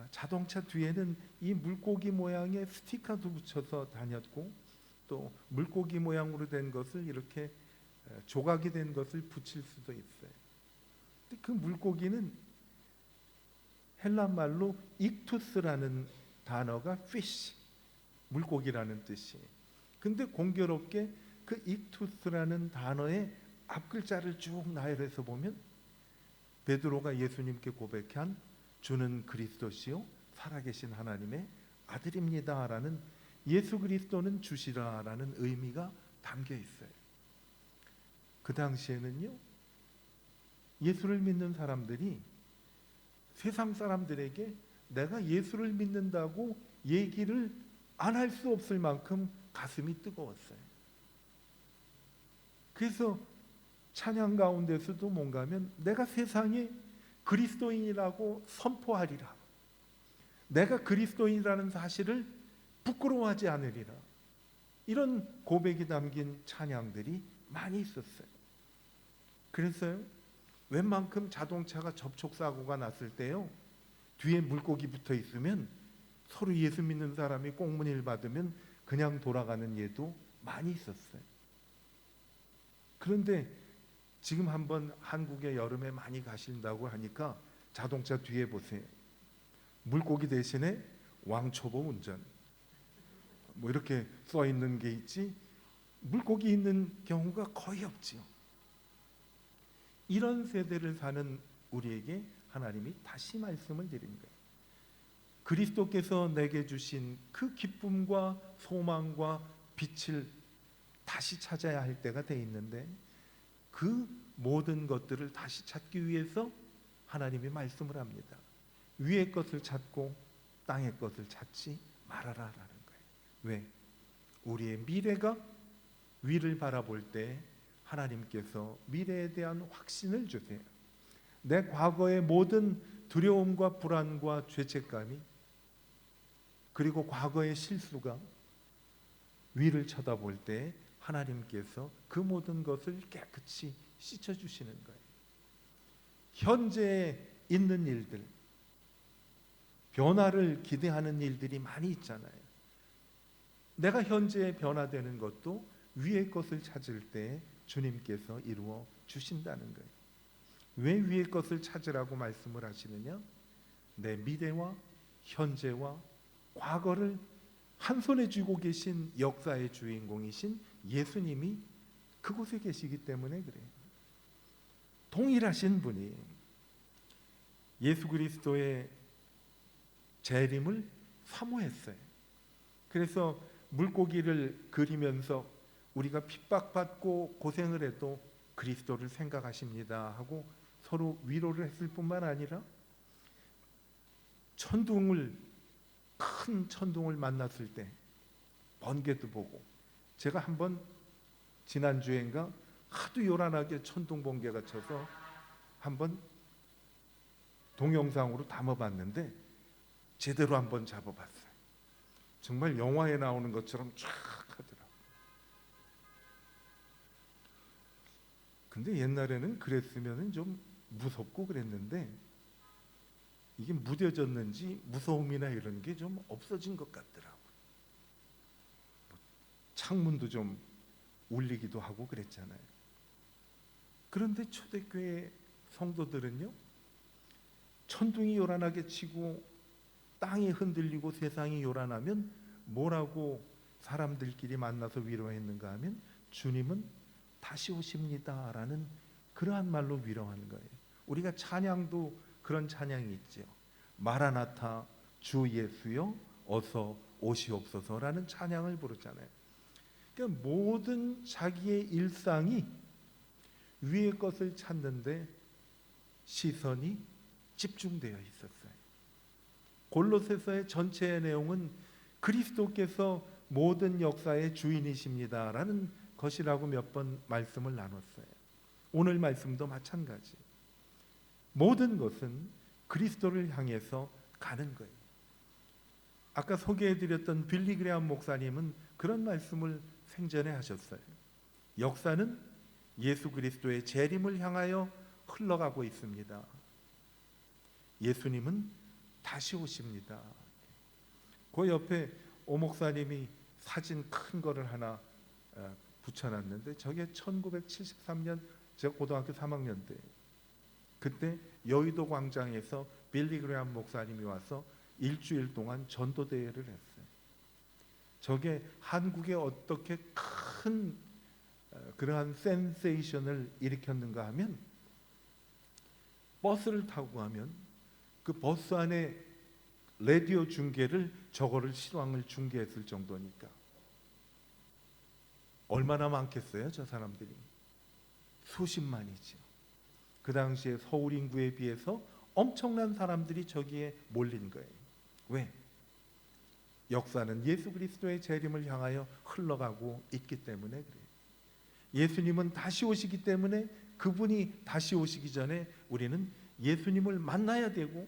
자동차 뒤에는 이 물고기 모양의 스티커도 붙여서 다녔고 또 물고기 모양으로 된 것을 이렇게 조각이 된 것을 붙일 수도 있어요. 근데 그 물고기는 헬라 말로 익투스라는 단어가 fish, 물고기라는 뜻이에요. 근데 공교롭게 그 익투스라는 단어의 앞글자를 쭉 나열해서 보면 베드로가 예수님께 고백한 주는 그리스도시요 살아계신 하나님의 아들입니다라는 예수 그리스도는 주시라라는 의미가 담겨 있어요. 그 당시에는요, 예수를 믿는 사람들이 세상 사람들에게 내가 예수를 믿는다고 얘기를 안 할 수 없을 만큼 가슴이 뜨거웠어요. 그래서 찬양 가운데서도 뭔가 하면 내가 세상에 그리스도인이라고 선포하리라. 내가 그리스도인이라는 사실을 부끄러워하지 않으리라. 이런 고백이 담긴 찬양들이 많이 있었어요. 그래서요, 웬만큼 자동차가 접촉사고가 났을 때요, 뒤에 물고기 붙어 있으면 서로 예수 믿는 사람이 꽁무니를 받으면 그냥 돌아가는 예도 많이 있었어요. 그런데 지금 한번 한국의 여름에 많이 가신다고 하니까 자동차 뒤에 보세요. 물고기 대신에 왕초보 운전 뭐 이렇게 써 있는 게 있지 물고기 있는 경우가 거의 없지요. 이런 세대를 사는 우리에게 하나님이 다시 말씀을 드린 거예요. 그리스도께서 내게 주신 그 기쁨과 소망과 빛을 다시 찾아야 할 때가 돼 있는데 그 모든 것들을 다시 찾기 위해서 하나님이 말씀을 합니다. 위의 것을 찾고 땅의 것을 찾지 말아라라는 거예요. 왜? 우리의 미래가 위를 바라볼 때 하나님께서 미래에 대한 확신을 주세요. 내 과거의 모든 두려움과 불안과 죄책감이 그리고 과거의 실수가 위를 쳐다볼 때 하나님께서 그 모든 것을 깨끗이 씻어주시는 거예요. 현재에 있는 일들, 변화를 기대하는 일들이 많이 있잖아요. 내가 현재에 변화되는 것도 위의 것을 찾을 때 주님께서 이루어 주신다는 거예요. 왜 위의 것을 찾으라고 말씀을 하시느냐? 내 미래와 현재와 과거를 한 손에 쥐고 계신 역사의 주인공이신 예수님이 그곳에 계시기 때문에 그래요. 동일하신 분이 예수 그리스도의 재림을 사모했어요. 그래서 물고기를 그리면서 우리가 핍박받고 고생을 해도 그리스도를 생각하십니다 하고 서로 위로를 했을 뿐만 아니라 큰 천둥을 만났을 때 번개도 보고 제가 한번 지난주엔가 하도 요란하게 천둥 번개가 쳐서 한번 동영상으로 담아봤는데 제대로 한번 잡아봤어요. 정말 영화에 나오는 것처럼 쫙 하더라고요. 근데 옛날에는 그랬으면 좀 무섭고 그랬는데 이게 무뎌졌는지 무서움이나 이런 게 좀 없어진 것 같더라고요. 창문도 좀 울리기도 하고 그랬잖아요. 그런데 초대교회 성도들은요, 천둥이 요란하게 치고 땅이 흔들리고 세상이 요란하면 뭐라고 사람들끼리 만나서 위로했는가 하면 주님은 다시 오십니다 라는 그러한 말로 위로하는 거예요. 우리가 찬양도 그런 찬양이 있죠. 마라나타 주 예수여 어서 오시옵소서라는 찬양을 부르잖아요. 그러니까 모든 자기의 일상이 위의 것을 찾는데 시선이 집중되어 있었어요. 골로새서의 전체의 내용은 그리스도께서 모든 역사의 주인이십니다라는 것이라고 몇 번 말씀을 나눴어요. 오늘 말씀도 마찬가지. 모든 것은 그리스도를 향해서 가는 거예요. 아까 소개해드렸던 빌리 그레함 목사님은 그런 말씀을 생전에 하셨어요. 역사는 예수 그리스도의 재림을 향하여 흘러가고 있습니다. 예수님은 다시 오십니다. 그 옆에 오 목사님이 사진 큰 거를 하나 붙여놨는데 저게 1973년 제가 고등학교 3학년 때 그때 여의도 광장에서 빌리 그레함 목사님이 와서 일주일 동안 전도대회를 했어요. 저게 한국에 어떻게 큰 그러한 센세이션을 일으켰는가 하면 버스를 타고 가면 그 버스 안에 라디오 중계를 저거를 실황을 중계했을 정도니까 얼마나 많겠어요 저 사람들이. 수십만이죠. 그 당시에 서울 인구에 비해서 엄청난 사람들이 저기에 몰린 거예요. 왜? 역사는 예수 그리스도의 재림을 향하여 흘러가고 있기 때문에 그래요. 예수님은 다시 오시기 때문에 그분이 다시 오시기 전에 우리는 예수님을 만나야 되고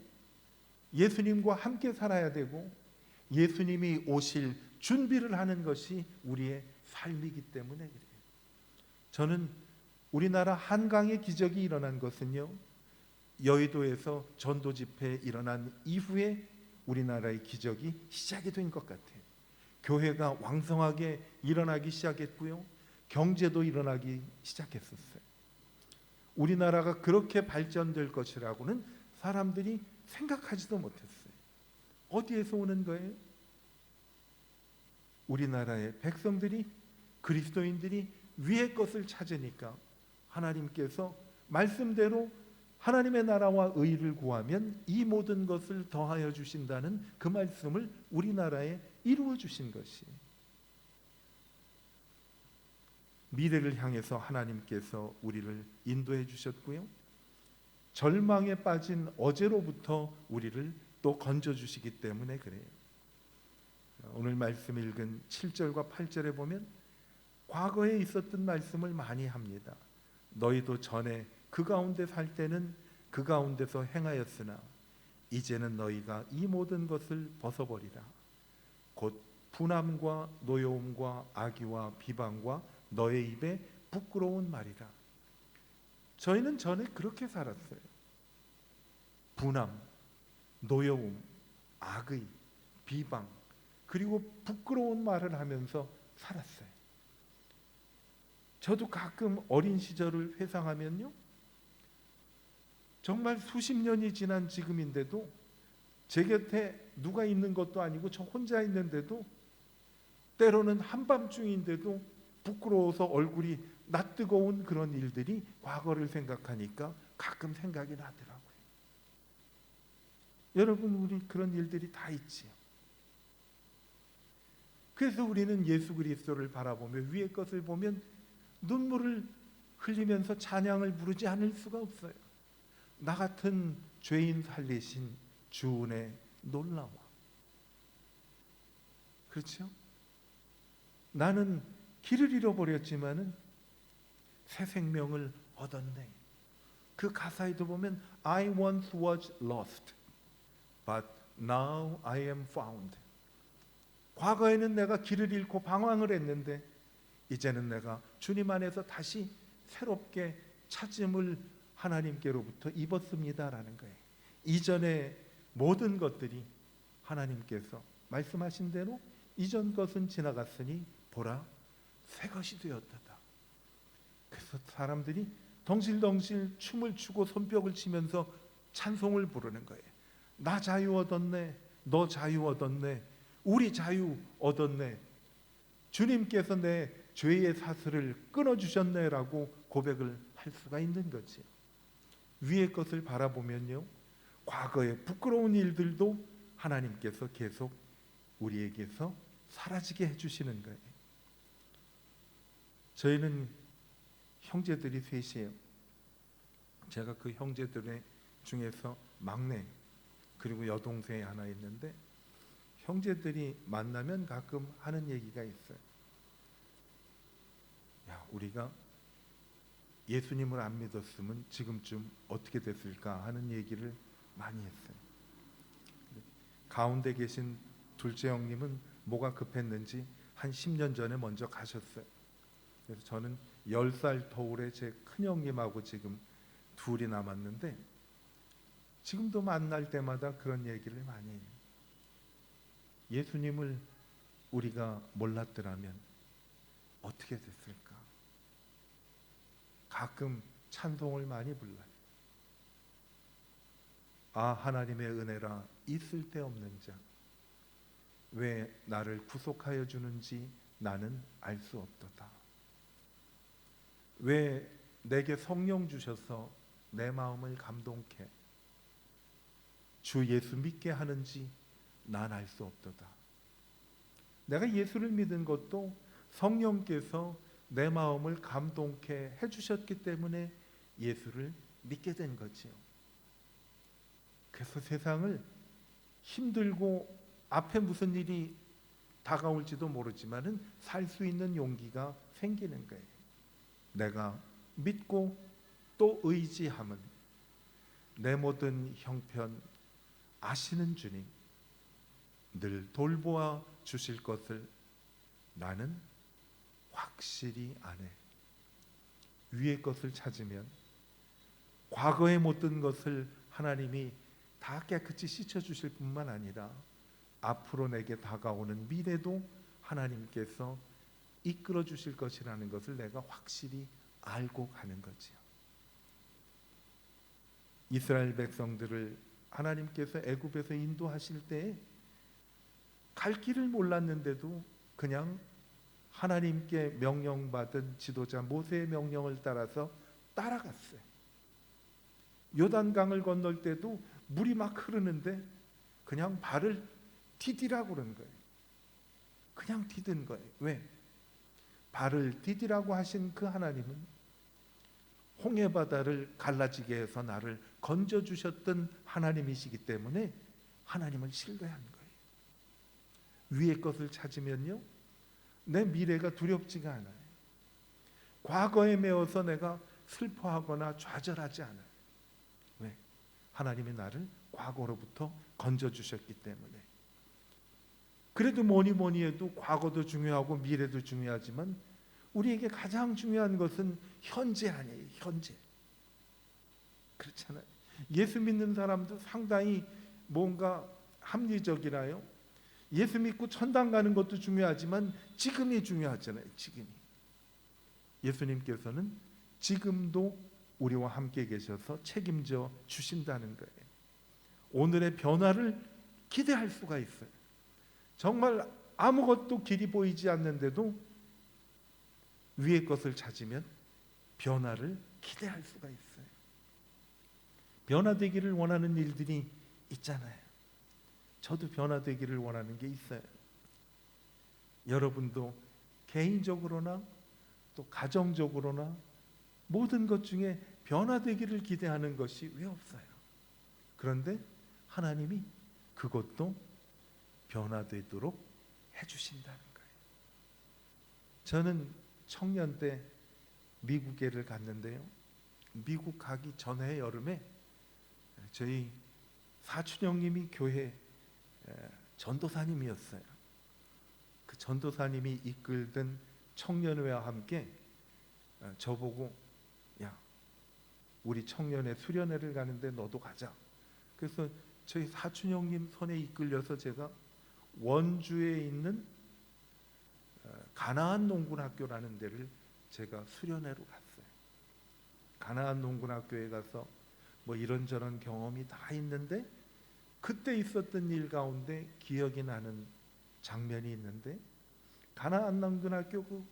예수님과 함께 살아야 되고 예수님이 오실 준비를 하는 것이 우리의 삶이기 때문에 그래요. 저는 우리나라 한강의 기적이 일어난 것은요, 여의도에서 전도 집회 일어난 이후에 우리나라의 기적이 시작이 된 것 같아요. 교회가 왕성하게 일어나기 시작했고요, 경제도 일어나기 시작했었어요. 우리나라가 그렇게 발전될 것이라고는 사람들이 생각하지도 못했어요. 어디에서 오는 거예요? 우리나라의 백성들이, 그리스도인들이 위의 것을 찾으니까 하나님께서 말씀대로 하나님의 나라와 의를 구하면 이 모든 것을 더하여 주신다는 그 말씀을 우리나라에 이루어 주신 것이, 미래를 향해서 하나님께서 우리를 인도해 주셨고요, 절망에 빠진 어제로부터 우리를 또 건져 주시기 때문에 그래요. 오늘 말씀 읽은 7절과 8절에 보면 과거에 있었던 말씀을 많이 합니다. 너희도 전에 그 가운데 살 때는 그 가운데서 행하였으나 이제는 너희가 이 모든 것을 벗어버리라. 곧 분함과 노여움과 악의와 비방과 너의 입에 부끄러운 말이라. 저희는 전에 그렇게 살았어요. 분함, 노여움, 악의, 비방, 그리고 부끄러운 말을 하면서 살았어요. 저도 가끔 어린 시절을 회상하면요, 정말 수십 년이 지난 지금인데도 제 곁에 누가 있는 것도 아니고 저 혼자 있는데도 때로는 한밤중인데도 부끄러워서 얼굴이 낯뜨거운 그런 일들이 과거를 생각하니까 가끔 생각이 나더라고요. 여러분, 우리 그런 일들이 다 있지요. 그래서 우리는 예수 그리스도를 바라보며 위의 것을 보면 눈물을 흘리면서 찬양을 부르지 않을 수가 없어요. 나 같은 죄인 살리신 주 은혜 놀라워. 그렇죠? 나는 길을 잃어버렸지만은 새 생명을 얻었네. 그 가사에도 보면 I once was lost, but now I am found. 과거에는 내가 길을 잃고 방황을 했는데 이제는 내가 주님 안에서 다시 새롭게 찾음을 하나님께로부터 입었습니다라는 거예요. 이전의 모든 것들이 하나님께서 말씀하신 대로 이전 것은 지나갔으니 보라 새 것이 되었다. 그래서 사람들이 덩실덩실 춤을 추고 손뼉을 치면서 찬송을 부르는 거예요. 나 자유 얻었네, 너 자유 얻었네, 우리 자유 얻었네, 주님께서 내 죄의 사슬을 끊어주셨네라고 고백을 할 수가 있는 거지요. 위의 것을 바라보면요, 과거의 부끄러운 일들도 하나님께서 계속 우리에게서 사라지게 해주시는 거예요. 저희는 형제들이 셋이에요. 제가 그 형제들 중에서 막내, 그리고 여동생이 하나 있는데 형제들이 만나면 가끔 하는 얘기가 있어요. 야, 우리가 예수님을 안 믿었으면 지금쯤 어떻게 됐을까 하는 얘기를 많이 했어요. 가운데 계신 둘째 형님은 뭐가 급했는지 한 10년 전에 먼저 가셨어요. 그래서 저는 10살 터울의 제 큰형님하고 지금 둘이 남았는데 지금도 만날 때마다 그런 얘기를 많이 해요. 예수님을 우리가 몰랐더라면 어떻게 됐을까? 가끔 찬송을 많이 불러요. 아, 하나님의 은혜라 있을 데 없는 자, 왜 나를 구속하여 주는지 나는 알 수 없도다. 왜 내게 성령 주셔서 내 마음을 감동케 주 예수 믿게 하는지 난 알 수 없도다. 내가 예수를 믿은 것도 성령께서 내 마음을 감동케 해주셨기 때문에 예수를 믿게 된 거지요. 그래서 세상을 힘들고 앞에 무슨 일이 다가올지도 모르지만은 살 수 있는 용기가 생기는 거예요. 내가 믿고 또 의지함은 내 모든 형편 아시는 주님 늘 돌보아 주실 것을 나는 확실히 아네. 위의 것을 찾으면 과거에 못된 것을 하나님이 다 깨끗이 씻어주실 뿐만 아니라 앞으로 내게 다가오는 미래도 하나님께서 이끌어 주실 것이라는 것을 내가 확실히 알고 가는 거지요. 이스라엘 백성들을 하나님께서 애굽에서 인도하실 때 갈 길을 몰랐는데도 그냥 하나님께 명령받은 지도자 모세의 명령을 따라서 따라갔어요. 요단강을 건널 때도 물이 막 흐르는데 그냥 발을 디디라고 그런 거예요. 그냥 디딘 거예요. 왜? 발을 디디라고 하신 그 하나님은 홍해바다를 갈라지게 해서 나를 건져주셨던 하나님이시기 때문에 하나님을 신뢰한 거예요. 위의 것을 찾으면요, 내 미래가 두렵지가 않아요. 과거에 매어서 내가 슬퍼하거나 좌절하지 않아요. 왜? 하나님이 나를 과거로부터 건져주셨기 때문에. 그래도 뭐니 해도 과거도 중요하고 미래도 중요하지만 우리에게 가장 중요한 것은 현재 아니에요. 현재. 그렇잖아요. 예수 믿는 사람도 상당히 뭔가 합리적이라요. 예수 믿고 천당 가는 것도 중요하지만 지금이 중요하잖아요. 지금이. 예수님께서는 지금도 우리와 함께 계셔서 책임져 주신다는 거예요. 오늘의 변화를 기대할 수가 있어요. 정말 아무것도 길이 보이지 않는데도 위의 것을 찾으면 변화를 기대할 수가 있어요. 변화되기를 원하는 일들이 있잖아요. 저도 변화되기를 원하는 게 있어요. 여러분도 개인적으로나 또 가정적으로나 모든 것 중에 변화되기를 기대하는 것이 왜 없어요? 그런데 하나님이 그것도 변화되도록 해주신다는 거예요. 저는 청년 때 미국에를 갔는데요. 미국 가기 전에 여름에 저희 사촌 형님이 교회 전도사님이었어요. 그 전도사님이 이끌던 청년회와 함께 저보고, 야, 우리 청년회 수련회를 가는데 너도 가자. 그래서 저희 사촌 형님 손에 이끌려서 제가 원주에 있는 가나안 농군학교라는 데를 제가 수련회로 갔어요. 가나안 농군학교에 가서 뭐 이런저런 경험이 다 있는데 그때 있었던 일 가운데 기억이 나는 장면이 있는데, 가나안 농군학교 그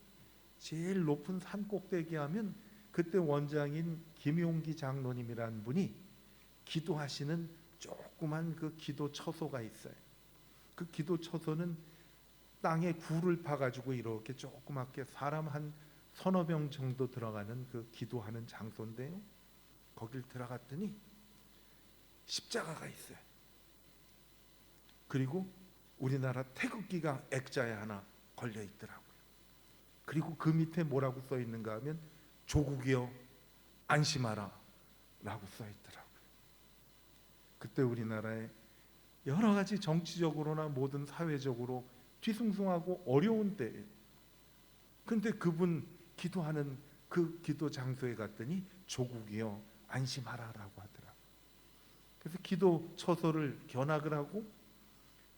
제일 높은 산 꼭대기 하면 그때 원장인 김용기 장로님이라는 분이 기도하시는 조그만 그 기도 처소가 있어요. 그 기도 처소는 땅에 굴을 파가지고 이렇게 조그맣게 사람 한 서너 명 정도 들어가는 그 기도하는 장소인데요, 거길 들어갔더니 십자가가 있어요. 그리고 우리나라 태극기가 액자에 하나 걸려 있더라고요. 그리고 그 밑에 뭐라고 써 있는가 하면 조국이여 안심하라 라고 써 있더라고요. 그때 우리나라에 여러 가지 정치적으로나 모든 사회적으로 뒤숭숭하고 어려운 때에, 근데 그분 기도하는 그 기도 장소에 갔더니 조국이여 안심하라라고 하더라고요. 그래서 기도 처소를 견학을 하고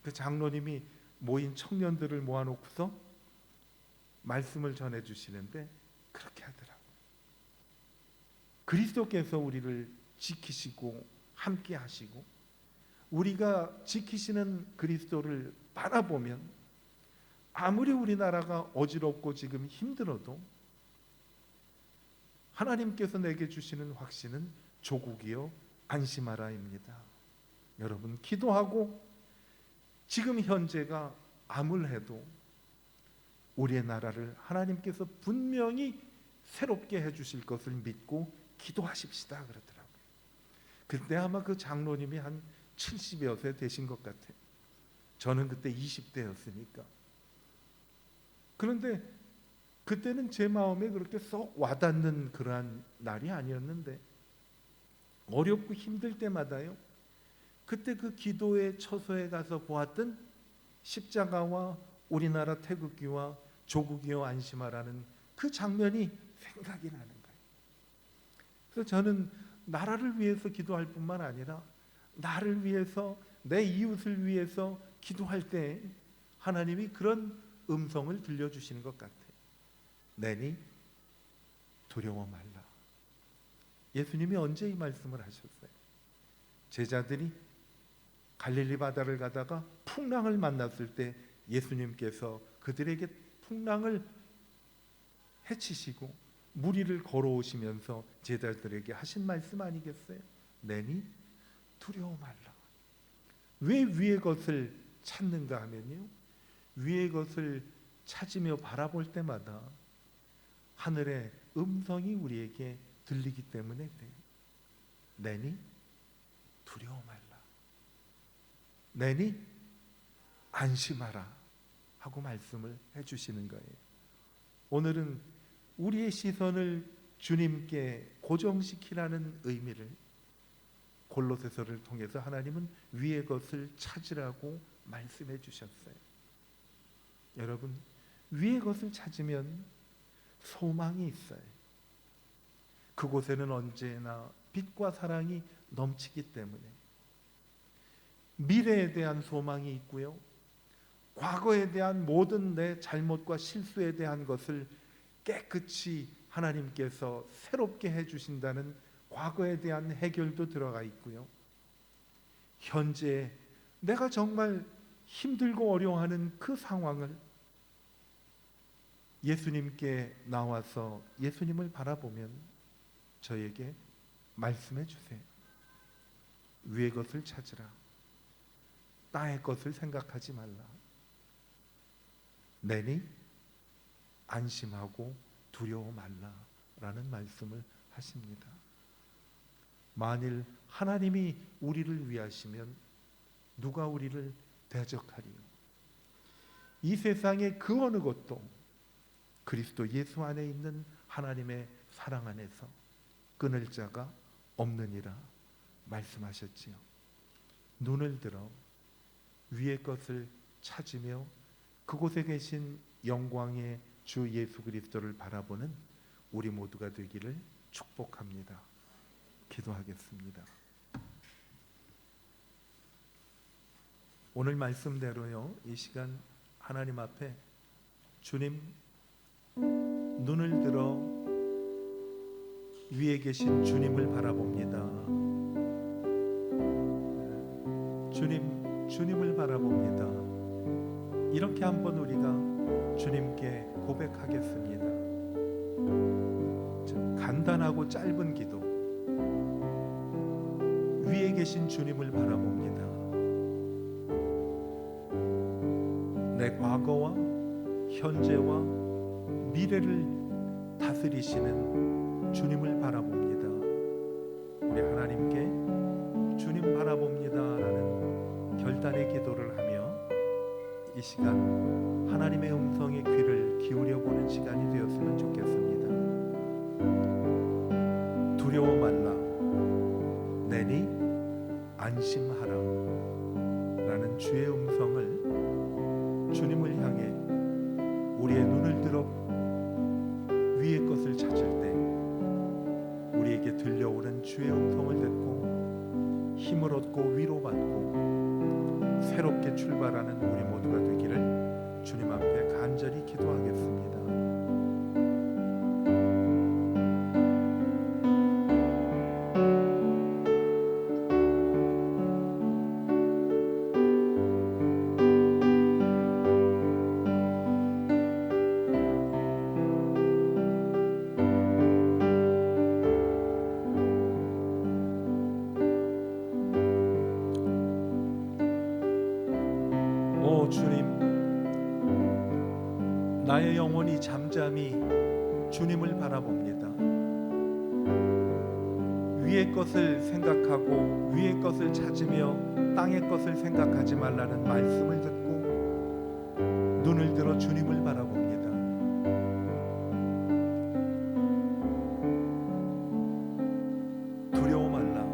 그 장로님이 모인 청년들을 모아놓고서 말씀을 전해주시는데 그렇게 하더라고요. 그리스도께서 우리를 지키시고 함께 하시고 우리가 지키시는 그리스도를 바라보면 아무리 우리나라가 어지럽고 지금 힘들어도 하나님께서 내게 주시는 확신은 조국이여 안심하라입니다. 여러분, 기도하고 지금 현재가 암울해도 우리의 나라를 하나님께서 분명히 새롭게 해주실 것을 믿고 기도하십시다 그러더라고요. 그때 아마 그 장로님이 한 70여 세 되신 것 같아요. 저는 그때 20대였으니까. 그런데 그때는 제 마음에 그렇게 썩 와닿는 그러한 날이 아니었는데 어렵고 힘들 때마다요, 그때 그 기도의 처소에 가서 보았던 십자가와 우리나라 태극기와 조국이여 안심하라는 그 장면이 생각이 나는 거예요. 그래서 저는 나라를 위해서 기도할 뿐만 아니라 나를 위해서, 내 이웃을 위해서 기도할 때 하나님이 그런 음성을 들려주시는 것 같아요. 내니 두려워 말라. 예수님이 언제 이 말씀을 하셨어요? 제자들이 갈릴리 바다를 가다가 풍랑을 만났을 때 예수님께서 그들에게 풍랑을 해치시고 무리를 걸어오시면서 제자들에게 하신 말씀 아니겠어요? 내니 두려워 말라. 왜 위의 것을 찾는가 하면요, 위의 것을 찾으며 바라볼 때마다 하늘의 음성이 우리에게 들리기 때문에 그래요. 내니 두려워 말라. 내니 안심하라 하고 말씀을 해주시는 거예요. 오늘은 우리의 시선을 주님께 고정시키라는 의미를 골로새서를 통해서 하나님은 위의 것을 찾으라고 말씀해 주셨어요. 여러분, 위의 것을 찾으면 소망이 있어요. 그곳에는 언제나 빛과 사랑이 넘치기 때문에 미래에 대한 소망이 있고요, 과거에 대한 모든 내 잘못과 실수에 대한 것을 깨끗이 하나님께서 새롭게 해주신다는 과거에 대한 해결도 들어가 있고요, 현재 내가 정말 힘들고 어려워하는 그 상황을 예수님께 나와서 예수님을 바라보면 저에게 말씀해 주세요. 위의 것을 찾으라. 땅의 것을 생각하지 말라. 내니 안심하고 두려워 말라라는 말씀을 하십니다. 만일 하나님이 우리를 위하시면 누가 우리를 대적하리요? 이 세상의 그 어느 것도 그리스도 예수 안에 있는 하나님의 사랑 안에서 끊을 자가 없느니라 말씀하셨지요. 눈을 들어 위의 것을 찾으며 그곳에 계신 영광의 주 예수 그리스도를 바라보는 우리 모두가 되기를 축복합니다. 기도하겠습니다. 오늘 말씀대로요, 이 시간 하나님 앞에 주님 눈을 들어 위에 계신 주님을 바라봅니다. 주님을 바라봅니다. 이렇게 한번 우리가 주님께 고백하겠습니다. 간단하고 짧은 기도, 위에 계신 주님을 바라봅니다. 내 과거와 현재와 미래를 다스리시는 주님을 바라봅니다. 우리 하나님께 주님 바라봅니다 라는 결단의 기도를 하며 이 시간 하나님의 음성에 귀를 기울여 보는 시간이 되었으면 좋겠습니다. 두려워 말라, 내니 안심하라 라는 주의 음성을 주님을 향해 우리의 눈을 들어 위의 것을 찾을 때 우리에게 들려오는 주의 음성을 듣고 힘을 얻고 위로받고 새롭게 출발하는 우리 모두가 되기를 주님 앞에 간절히 기도하겠습니다. 오 주님, 나의 영혼이 잠잠히 주님을 바라봅니다. 위의 것을 생각하고 위의 것을 찾으며 땅의 것을 생각하지 말라는 말씀을 듣고 눈을 들어 주님을 바라봅니다. 두려워 말라,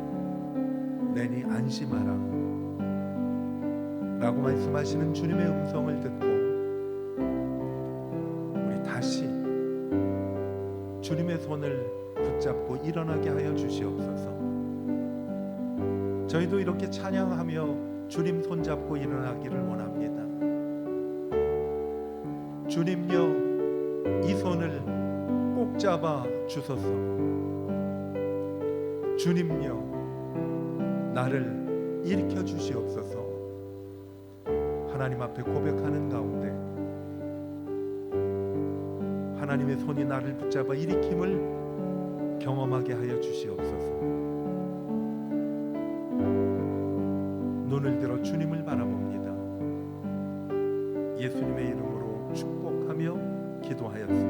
내니 안심하라 라고 말씀하시는 주님의 음성을 듣고 우리 다시 주님의 손을 붙잡고 일어나게 하여 주시옵소서. 저희도 이렇게 찬양하며 주님 손잡고 일어나기를 원합니다. 주님여, 이 손을 꼭 잡아 주소서. 주님여, 나를 일으켜 주시옵소서. 하나님 앞에 고백하는 가운데 하나님의 손이 나를 붙잡아 일으킴을 경험하게 하여 주시옵소서. 눈을 들어 주님을 바라봅니다. 예수님의 이름으로 축복하며 기도하였습니다.